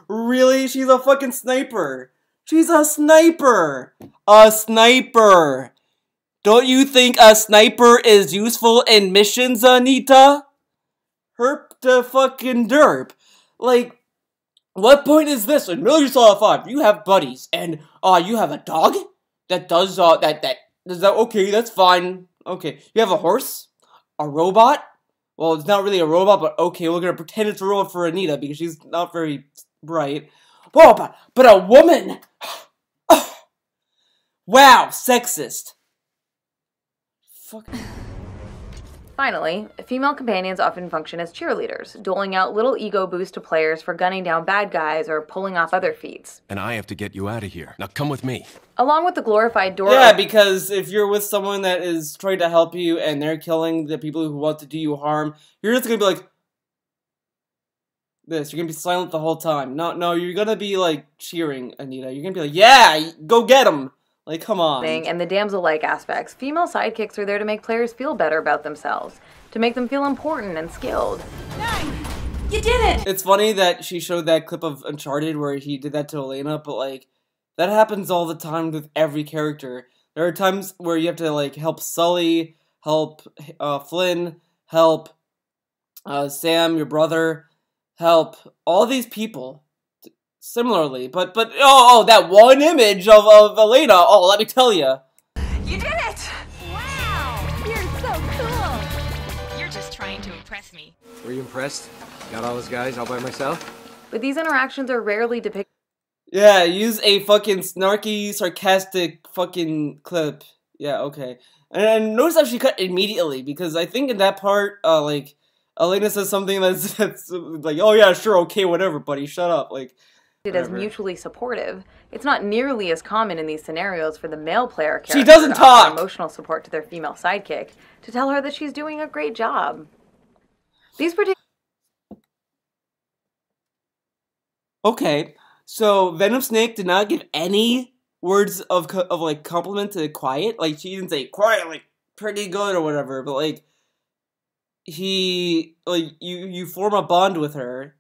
Really? She's a fucking sniper. She's a sniper. A sniper. Don't you think a sniper is useful in missions, Anita? Herp the fucking derp. Like, what point is this? In Metal Gear Solid 5, you have buddies, and, you have a dog? That does, okay, that's fine. Okay, you have a horse? A robot? Well, it's not really a robot, but okay, we're gonna pretend it's a robot for Anita because she's not very bright. Whoa, but a woman! Wow, sexist. Fuck. Finally, female companions often function as cheerleaders, doling out little ego boosts to players for gunning down bad guys or pulling off other feats. And I have to get you out of here. Now come with me. Along with the glorified door... Yeah, because if you're with someone that is trying to help you and they're killing the people who want to do you harm, you're just gonna be like... this. You're gonna be silent the whole time. No, you're gonna be, like, cheering, Anita. You're gonna be like, yeah, go get him! Like, come on. And the damsel-like aspects, female sidekicks are there to make players feel better about themselves, to make them feel important and skilled. You did it! It's funny that she showed that clip of Uncharted where he did that to Elena, but, like, that happens all the time with every character. There are times where you have to, like, help Sully, help Flynn, help Sam, your brother, help all these people. Similarly, but that one image of Elena, oh, let me tell you. You did it! Wow! You're so cool! You're just trying to impress me. Were you impressed? Got all those guys all by myself? But these interactions are rarely depicted. Yeah, use a fucking snarky, sarcastic fucking clip. Yeah, okay. And notice how she cut immediately, because I think in that part, like, Elena says something that's like, oh yeah, sure, okay, whatever, buddy, shut up, like, as mutually supportive. It's not nearly as common in these scenarios for the male player character she doesn't to talk! offer emotional support to their female sidekick to tell her that she's doing a great job. These particular Okay, so Venom Snake did not give any words of like compliment to Quiet. Like, she didn't say Quiet, like, pretty good or whatever, but like, he, like, you form a bond with her.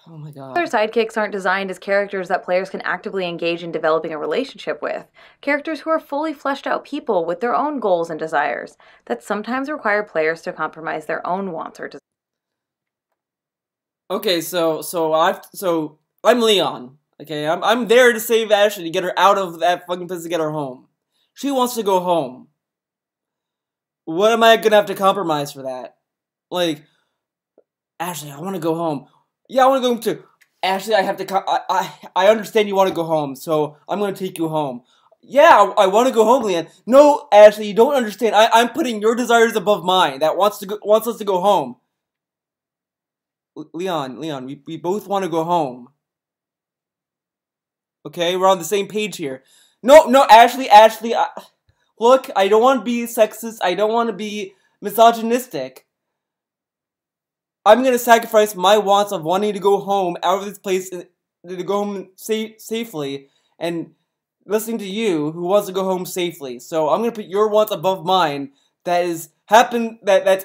Oh my god. Other sidekicks aren't designed as characters that players can actively engage in developing a relationship with. Characters who are fully fleshed out people with their own goals and desires that sometimes require players to compromise their own wants or desires. Okay, so I'm Leon. Okay, I'm there to save Ashley, to get her out of that fucking place, to get her home. She wants to go home. What am I gonna have to compromise for that? Like, Ashley, I want to go home. Yeah, I want to go home too. Ashley, I have to. I understand you want to go home, so I'm gonna take you home. Yeah, I want to go home, Leon. No, Ashley, you don't understand. I'm putting your desires above mine. That wants us to go home. Leon, we both want to go home. Okay, we're on the same page here. No, Ashley, look, I don't want to be sexist. I don't want to be misogynistic. I'm gonna sacrifice my wants of wanting to go home out of this place and to go home safely, and listening to you who wants to go home safely. So I'm gonna put your wants above mine. That's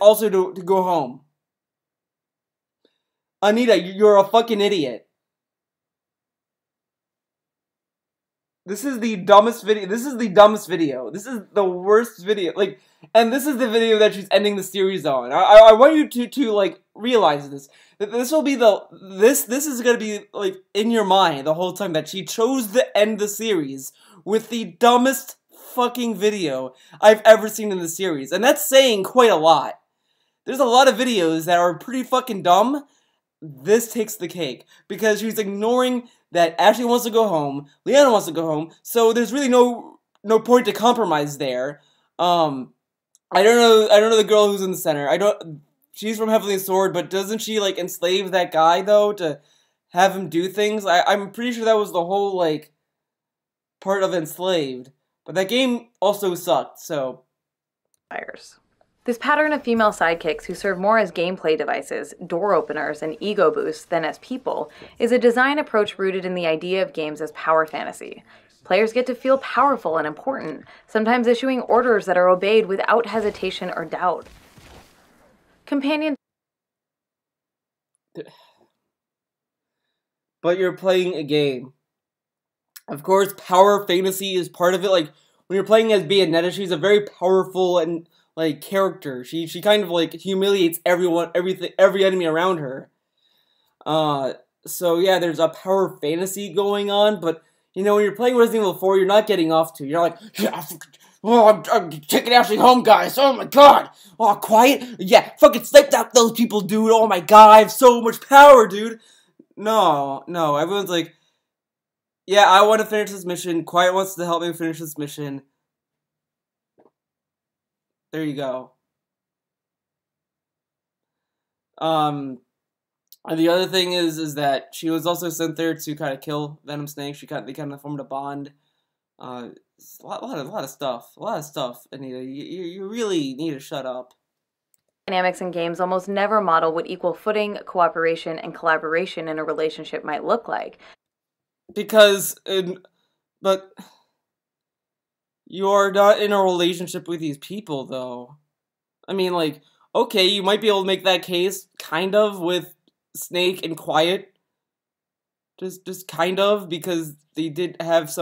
also to go home. Anita, you're a fucking idiot. This is the dumbest video. This is the worst video. Like, and this is the video that she's ending the series on. I want you to like realize this. This will be this is gonna be like in your mind the whole time that she chose to end the series with the dumbest fucking video I've ever seen in the series, and that's saying quite a lot. There's a lot of videos that are pretty fucking dumb. This takes the cake, because she's ignoring that Ashley wants to go home, Leanna wants to go home, so there's really no point to compromise there. I don't know the girl who's in the center. She's from Heavenly Sword, but doesn't she, like, enslave that guy, though, to have him do things? I'm pretty sure that was the whole, like, part of Enslaved. But that game also sucked, so... This pattern of female sidekicks who serve more as gameplay devices, door openers, and ego boosts than as people is a design approach rooted in the idea of games as power fantasy. Players get to feel powerful and important, sometimes issuing orders that are obeyed without hesitation or doubt. Companion... But you're playing a game. Of course, power fantasy is part of it. Like, when you're playing as Bayonetta, she's a very powerful and... like, character. She kind of, like, humiliates every enemy around her. So yeah, there's a power fantasy going on, but, you know, when you're playing Resident Evil 4, you're not getting off to. You're like, yeah, I'm taking Ashley home, guys, oh my god! Oh, Quiet? Yeah, fucking sniped out those people, dude, oh my god, I have so much power, dude! No, everyone's like, yeah, I want to finish this mission, Quiet wants to help me finish this mission. There you go. And the other thing is that she was also sent there to kind of kill Venom Snake. They kind of formed a bond. A lot of stuff, Anita. You really need to shut up. Dynamics in games almost never model what equal footing, cooperation, and collaboration in a relationship might look like. But you're not in a relationship with these people, though. I mean, like, okay, you might be able to make that case, kind of, with Snake and Quiet. Just kind of, because they did have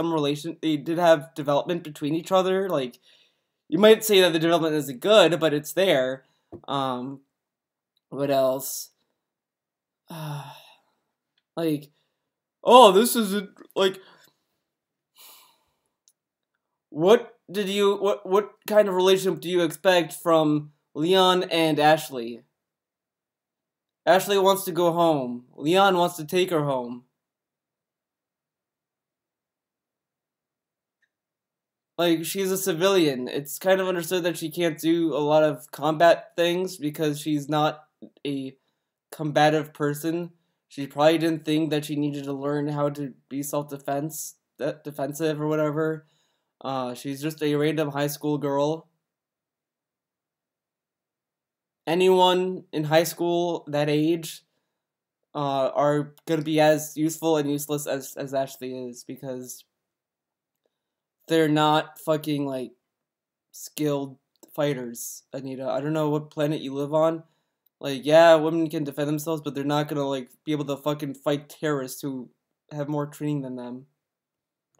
development between each other. Like, you might say that the development isn't good, but it's there. What else? Like, oh, this isn't, like... what kind of relationship do you expect from Leon and Ashley? Ashley wants to go home. Leon wants to take her home. Like, she's a civilian. It's kind of understood that she can't do a lot of combat things because she's not a combative person. She probably didn't think that she needed to learn how to be defensive or whatever. She's just a random high school girl. Anyone in high school that age are gonna be as useful and useless as Ashley is, because they're not fucking, like, skilled fighters, Anita. I don't know what planet you live on. Like, yeah, women can defend themselves, but they're not gonna, like, be able to fucking fight terrorists who have more training than them.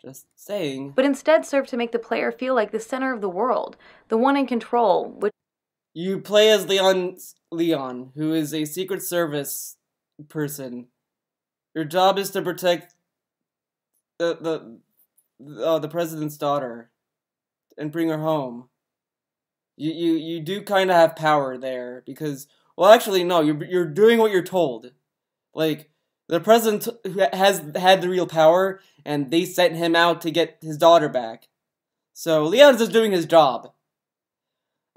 Just saying. But instead serve to make the player feel like the center of the world, the one in control, which... You play as Leon, who is a Secret Service person. Your job is to protect the president's daughter and bring her home. You do kind of have power there because, well, actually no, you're doing what you're told. Like, the president has had the real power, and they sent him out to get his daughter back. So Leon's just doing his job.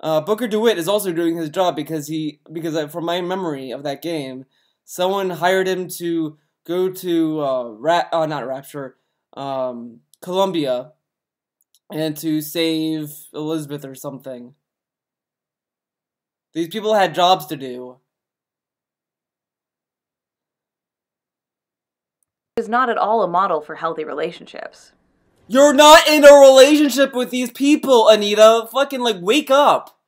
Booker DeWitt is also doing his job because from my memory of that game, someone hired him to go to Columbia, and to save Elizabeth or something. These people had jobs to do. is not at all a model for healthy relationships. You're not in a relationship with these people, Anita. Fucking, like, wake up.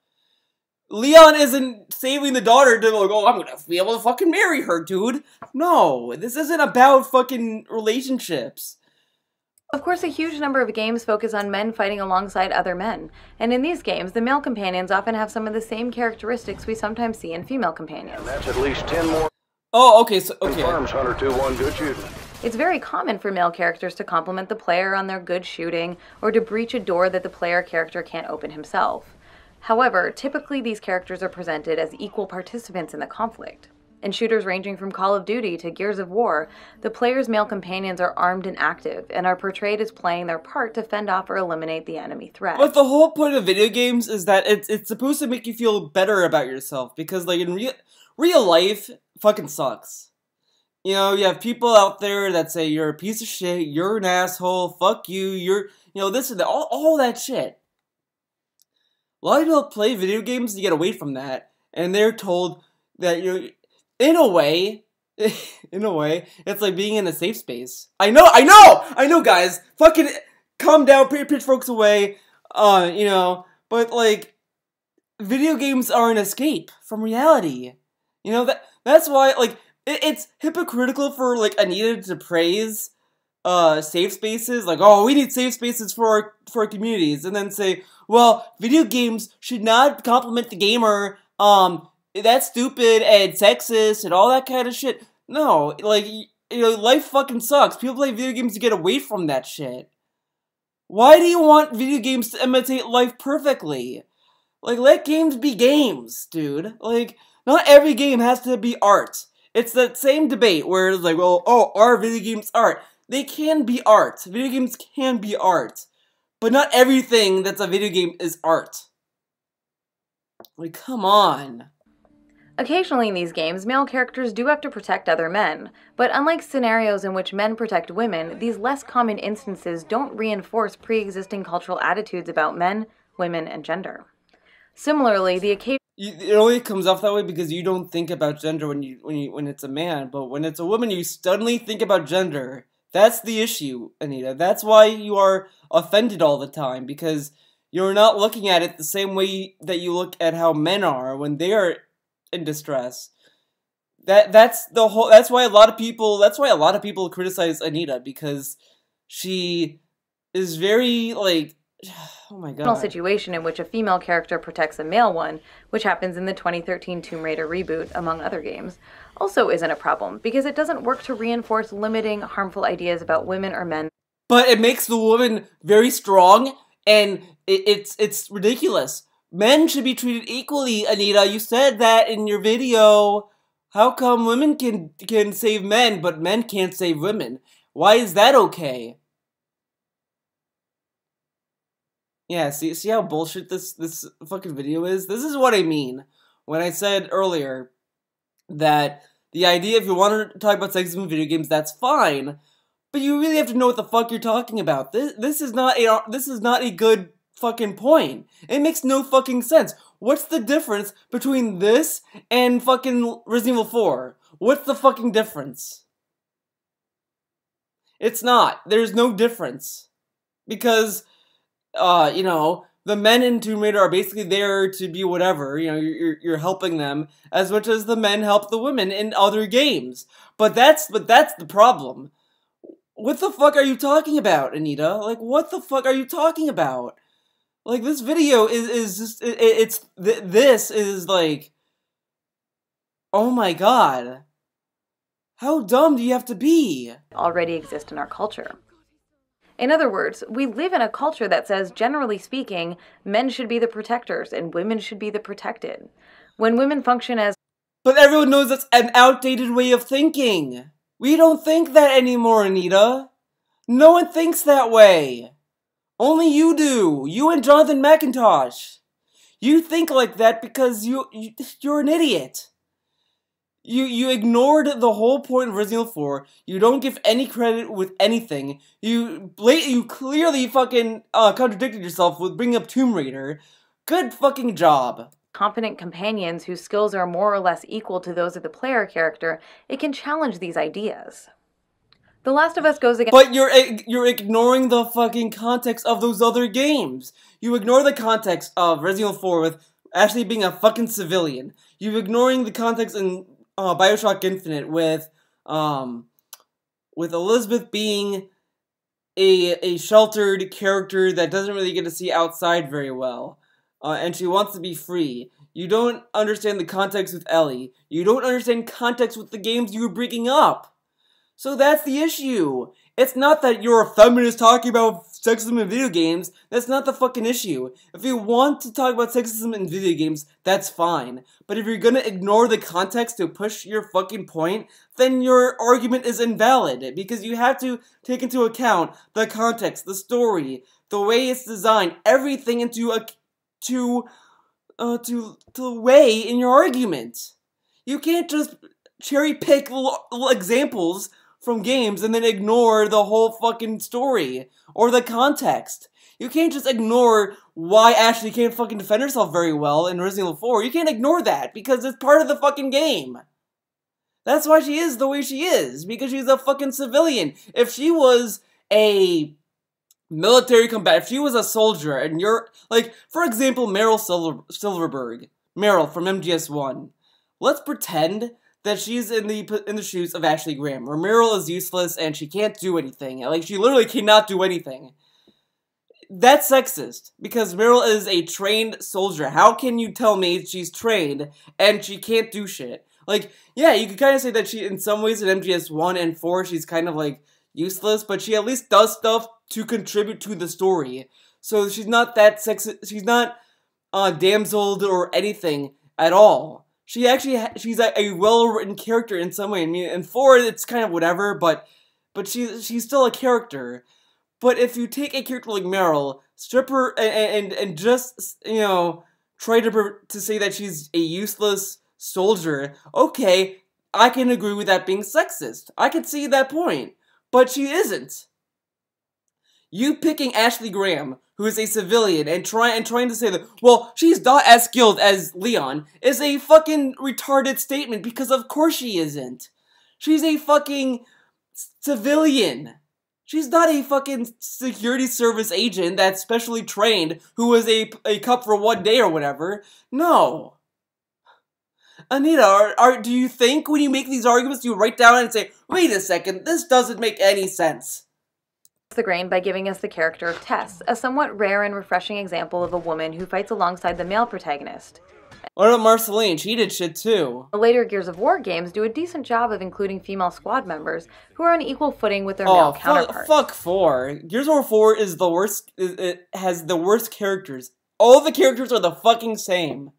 Leon isn't saving the daughter to, like, oh, I'm gonna be able to fucking marry her, dude. No, this isn't about fucking relationships. Of course, a huge number of games focus on men fighting alongside other men, and in these games, the male companions often have some of the same characteristics we sometimes see in female companions. And that's at least 10 more. Oh, okay, so, okay. Confirms Hunter 2-1, good shooting. It's very common for male characters to compliment the player on their good shooting, or to breach a door that the player character can't open himself. However, typically these characters are presented as equal participants in the conflict. In shooters ranging from Call of Duty to Gears of War, the player's male companions are armed and active, and are portrayed as playing their part to fend off or eliminate the enemy threat. But the whole point of video games is that it's supposed to make you feel better about yourself, because, like, in real life, fucking sucks. You know, you have people out there that say you're a piece of shit, you're an asshole, fuck you, you're, you know, this and that, all that shit. A lot of people play video games to get away from that, and they're told that you're, in a way, it's like being in a safe space. I know, guys, fucking calm down, put your pitchforks away, you know, but, like, video games are an escape from reality. You know, that's why, like, it's hypocritical for, like, Anita to praise safe spaces, like, oh, we need safe spaces for our communities, and then say, well, video games should not compliment the gamer, that's stupid and sexist and all that kind of shit. No, like, you know, life fucking sucks. People play video games to get away from that shit. Why do you want video games to imitate life perfectly? Like, let games be games, dude. Like, not every game has to be art. It's that same debate where it's like, well, oh, are video games art? They can be art. Video games can be art. But not everything that's a video game is art. Like, come on. Occasionally in these games, male characters do have to protect other men, but unlike scenarios in which men protect women, these less common instances don't reinforce pre-existing cultural attitudes about men, women, and gender. Similarly, the occasion... It only comes off that way because you don't think about gender when it's a man, but when it's a woman, you suddenly think about gender. That's the issue, Anita. That's why you are offended all the time, because you're not looking at it the same way that you look at how men are when they are in distress. That's why a lot of people criticize Anita, because she is very, like, oh my god. Situation in which a female character protects a male one, which happens in the 2013 Tomb Raider reboot, among other games, also isn't a problem, because it doesn't work to reinforce limiting, harmful ideas about women or men. But it makes the woman very strong And it's ridiculous. Men should be treated equally, Anita. You said that in your video. How come women can save men, but men can't save women? Why is that okay? Yeah, see how bullshit this fucking video is? This is what I mean when I said earlier that the idea, if you want to talk about sexism in video games, that's fine, but you really have to know what the fuck you're talking about. This is not a good fucking point. It makes no fucking sense. What's the difference between this and fucking Resident Evil 4? What's the fucking difference? It's not. There's no difference. Because, you know, the men in Tomb Raider are basically there to be whatever. You know, you're helping them as much as the men help the women in other games. But that's the problem. What the fuck are you talking about, Anita? Like, what the fuck are you talking about? Like, this video is just, this is like, oh my god. How dumb do you have to be? Already exist in our culture. In other words, we live in a culture that says, generally speaking, men should be the protectors and women should be the protected. When women function as... But everyone knows that's an outdated way of thinking. We don't think that anymore, Anita. No one thinks that way. Only you do. You and Jonathan McIntosh. You think like that because you're an idiot. You ignored the whole point of Resident Evil 4. You don't give any credit with anything. You clearly fucking contradicted yourself with bringing up Tomb Raider. Good fucking job. Competent companions whose skills are more or less equal to those of the player character, it can challenge these ideas. The Last of Us goes against... But you're ignoring the fucking context of those other games. You ignore the context of Resident Evil 4 with Ashley being a fucking civilian. You're ignoring the context in Bioshock Infinite with Elizabeth being a sheltered character that doesn't really get to see outside very well. And she wants to be free. You don't understand the context with Ellie. You don't understand context with the games you were bringing up. So that's the issue. It's not that you're a feminist talking about sexism in video games. That's not the fucking issue. If you want to talk about sexism in video games, that's fine. But if you're gonna ignore the context to push your fucking point, then your argument is invalid. Because you have to take into account the context, the story, the way it's designed, everything into to weigh in your argument. You can't just cherry pick examples from games and then ignore the whole fucking story or the context. You can't just ignore why Ashley can't fucking defend herself very well in Resident Evil 4. You can't ignore that because it's part of the fucking game. That's why she is the way she is, because she's a fucking civilian. If she was a military combat, if she was a soldier and you're, like, for example, Meryl Silverberg, Meryl from MGS1. Let's pretend that she's in the shoes of Ashley Graham, where Meryl is useless and she can't do anything. Like, she literally cannot do anything. That's sexist, because Meryl is a trained soldier. How can you tell me she's trained and she can't do shit? Like, yeah, you could kind of say that she, in some ways, in MGS 1 and 4, she's kind of, like, useless, but she at least does stuff to contribute to the story. So she's not that sexist, she's not damseled or anything at all. She actually, she's a well-written character in some way. I mean, in 4, it's kind of whatever, but she's still a character. But if you take a character like Meryl, strip her, and just, you know, try to say that she's a useless soldier, okay, I can agree with that being sexist. I can see that point. But she isn't. You picking Ashley Graham, who is a civilian, and trying to say that, well, she's not as skilled as Leon, is a fucking retarded statement, because of course she isn't. She's a fucking civilian. She's not a fucking security service agent that's specially trained, who was a cop for 1 day or whatever. No. Anita, do you think when you make these arguments, you write down and say, wait a second, this doesn't make any sense? The grain by giving us the character of Tess, a somewhat rare and refreshing example of a woman who fights alongside the male protagonist. What about Marceline? She did shit too. The later Gears of War games do a decent job of including female squad members who are on equal footing with their male counterparts. Fuck 4. Gears of War 4 is the worst. It has the worst characters. All the characters are the fucking same.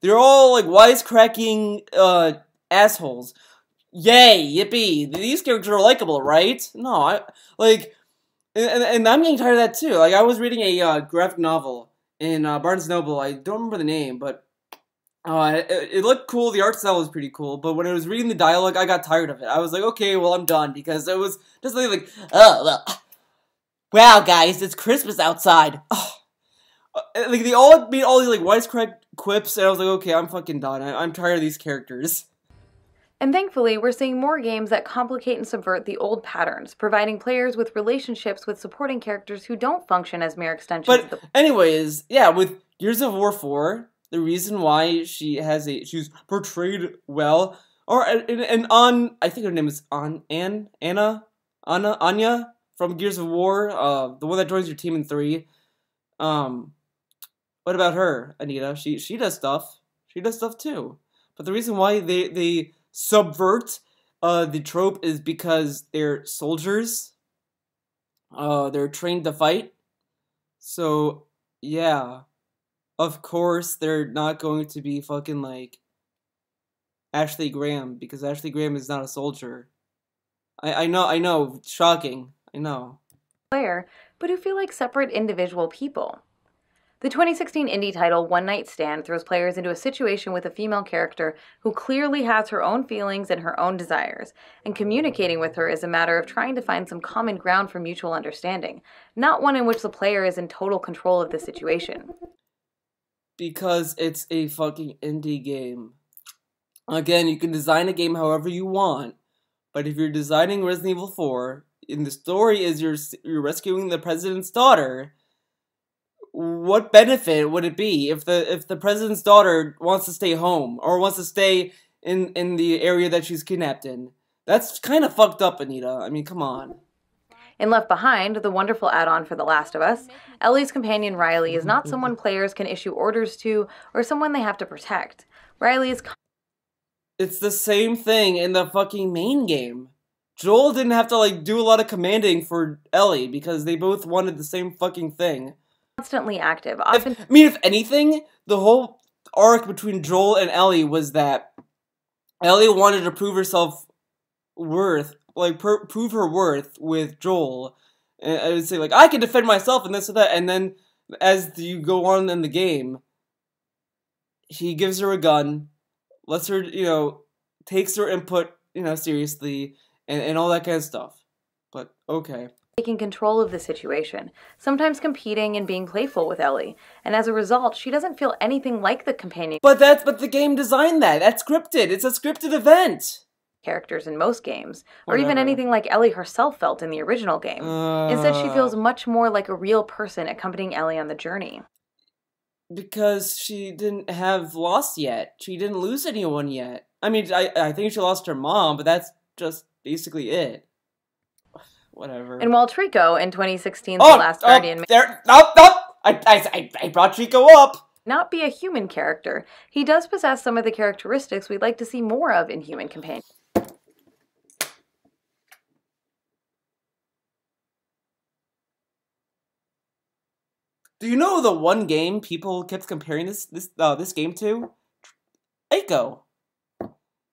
They're all like wisecracking assholes. Yay, yippee! These characters are likable, right? No, and I'm getting tired of that too. Like I was reading a graphic novel in Barnes & Noble. I don't remember the name, but it looked cool. The art style was pretty cool. But when I was reading the dialogue, I got tired of it. I was like, okay, well, I'm done because it was just like, oh, well, wow, guys, it's Christmas outside. Oh. Like they all made all these like wisecrack quips, and I was like, okay, I'm fucking done. I'm tired of these characters. And thankfully, we're seeing more games that complicate and subvert the old patterns, providing players with relationships with supporting characters who don't function as mere extensions of the... anyways, yeah, with Gears of War 4, the reason why she's portrayed well, and I think her name is Anya from Gears of War, the one that joins your team in 3. What about her, Anita? She does stuff. She does stuff too. But the reason why they subvert the trope is because they're soldiers. They're trained to fight. So, yeah. Of course, they're not going to be fucking like Ashley Graham, because Ashley Graham is not a soldier. I know, shocking. I know. Player, but who feel like separate individual people. The 2016 indie title One Night Stand throws players into a situation with a female character who clearly has her own feelings and her own desires, and communicating with her is a matter of trying to find some common ground for mutual understanding, not one in which the player is in total control of the situation. Because it's a fucking indie game. Again, you can design a game however you want, but if you're designing Resident Evil 4, and the story is you're rescuing the president's daughter, what benefit would it be if the president's daughter wants to stay home or wants to stay in the area that she's kidnapped in? That's kind of fucked up, Anita. I mean, come on. In Left Behind, the wonderful add-on for The Last of Us, Ellie's companion Riley is not someone players can issue orders to or someone they have to protect. Riley is... It's the same thing in the fucking main game. Joel didn't have to like do a lot of commanding for Ellie because they both wanted the same fucking thing. Constantly active. If anything, the whole arc between Joel and Ellie was that Ellie wanted to prove herself prove her worth with Joel. And I would say, like, I can defend myself and this and that. And then, as you go on in the game, he gives her a gun, lets her, takes her input, seriously, and all that kind of stuff. But, okay. Taking control of the situation, sometimes competing and being playful with Ellie, and as a result, she doesn't feel anything like the companion. But the game designed that. That's scripted. It's a scripted event. Characters in most games, or even anything like Ellie herself felt in the original game. Instead, she feels much more like a real person accompanying Ellie on the journey. Because she didn't have loss yet. She didn't lose anyone yet. I mean, I think she lost her mom, but that's just basically it. Whatever. And while Trico in 2016's The Last Guardian I brought Trico up. Not be a human character, he does possess some of the characteristics we'd like to see more of in human companions. Do you know the one game people kept comparing this game to? Echo.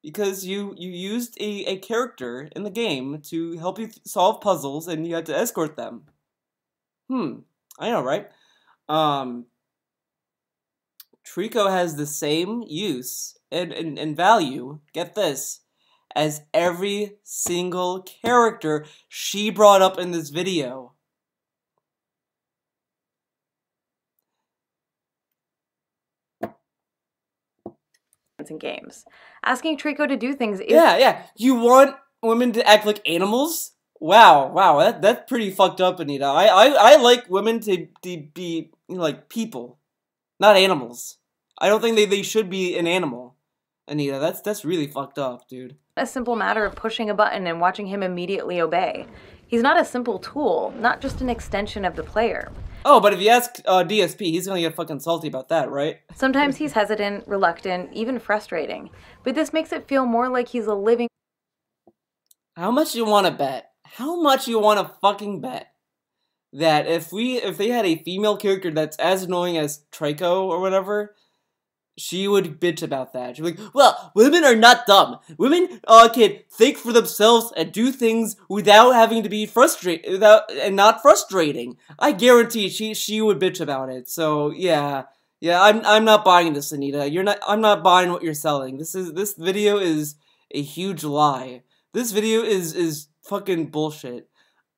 Because you used a character in the game to help you solve puzzles, and you had to escort them. I know, right? Trico has the same use and value, get this, as every single character she brought up in this video. In games. Asking Trico to do things is... Yeah. You want women to act like animals? Wow, that's pretty fucked up, Anita. I like women to be, like people, not animals. I don't think they should be an animal, Anita. That's really fucked up, dude. A simple matter of pushing a button and watching him immediately obey. He's not a simple tool, not just an extension of the player. Oh, but if you ask DSP, he's gonna get fucking salty about that, right? Sometimes he's hesitant, reluctant, even frustrating. But this makes it feel more like he's a living... How much you wanna bet? How much you wanna fucking bet that if they had a female character that's as annoying as Trico or whatever, she would bitch about that. She'd be like, well, women are not dumb. Women can think for themselves and do things without having to be frustrated, and not frustrating. I guarantee she would bitch about it. So yeah, I'm not buying this, Anita. I'm not buying what you're selling. This video is a huge lie. This video is fucking bullshit.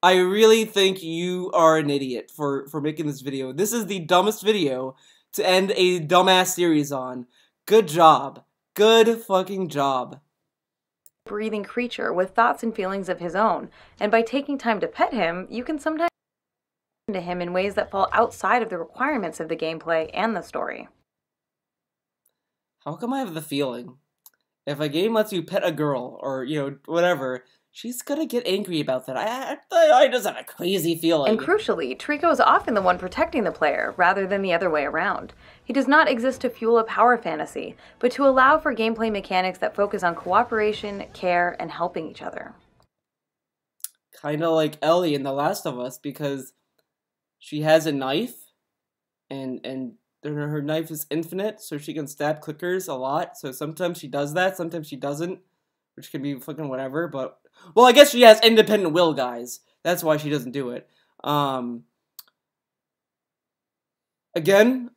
I really think you are an idiot for making this video. This is the dumbest video to end a dumbass series on. Good job. Good fucking job. Breathing creature with thoughts and feelings of his own, and by taking time to pet him, you can sometimes to him in ways that fall outside of the requirements of the gameplay and the story. How come I have the feeling if a game lets you pet a girl, or, you know, whatever, she's gonna get angry about that? I just have a crazy feeling. And crucially, Trico is often the one protecting the player, rather than the other way around. He does not exist to fuel a power fantasy, but to allow for gameplay mechanics that focus on cooperation, care, and helping each other. Kinda like Ellie in The Last of Us, because she has a knife, and her knife is infinite, so she can stab clickers a lot, so sometimes she does that, sometimes she doesn't, which can be fucking whatever, but... Well, I guess she has independent will, guys. That's why she doesn't do it. Again,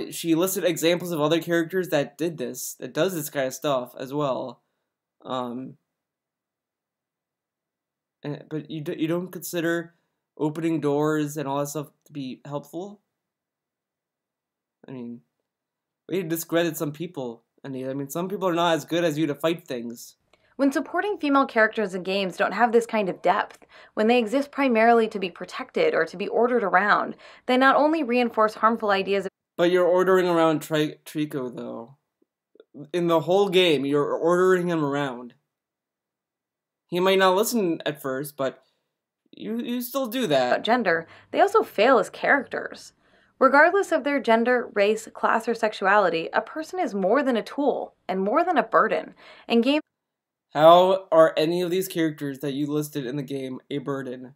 she listed examples of other characters that does this kind of stuff as well. But you don't consider opening doors and all that stuff to be helpful? I mean, we discredit some people, Anita. I mean, some people are not as good as you to fight things. When supporting female characters in games don't have this kind of depth, when they exist primarily to be protected or to be ordered around, they not only reinforce harmful ideas... But you're ordering around Trico, though. In the whole game, you're ordering him around. He might not listen at first, but you still do that. About gender, they also fail as characters. Regardless of their gender, race, class, or sexuality, a person is more than a tool, and more than a burden. And game... How are any of these characters that you listed in the game a burden?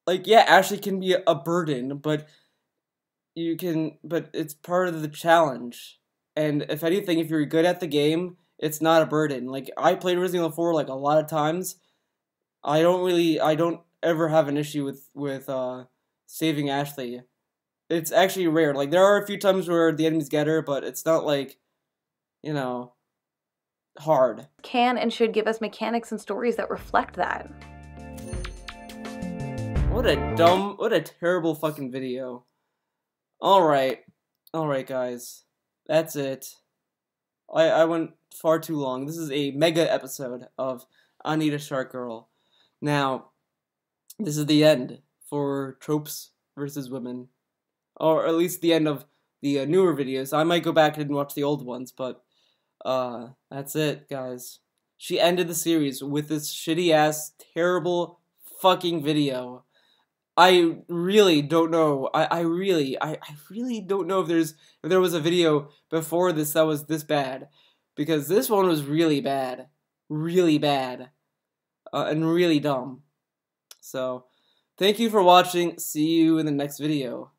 Like, yeah, Ashley can be a burden, but it's part of the challenge. And if anything, if you're good at the game, it's not a burden. Like, I played Resident Evil 4 like a lot of times. I don't ever have an issue with saving Ashley. It's actually rare. Like, there are a few times where the enemies get her, but it's not like, you know, hard. Can and should give us mechanics and stories that reflect that. What a terrible fucking video. Alright, guys. That's it. I went far too long. This is a mega episode of Anita Sharkgirl. Now, this is the end for Tropes versus Women. Or at least the end of the newer videos. I might go back and watch the old ones, but that's it, guys. She ended the series with this shitty-ass, terrible fucking video. I really don't know. I really don't know if there was a video before this that was this bad, because this one was really bad, and really dumb. So, thank you for watching. See you in the next video.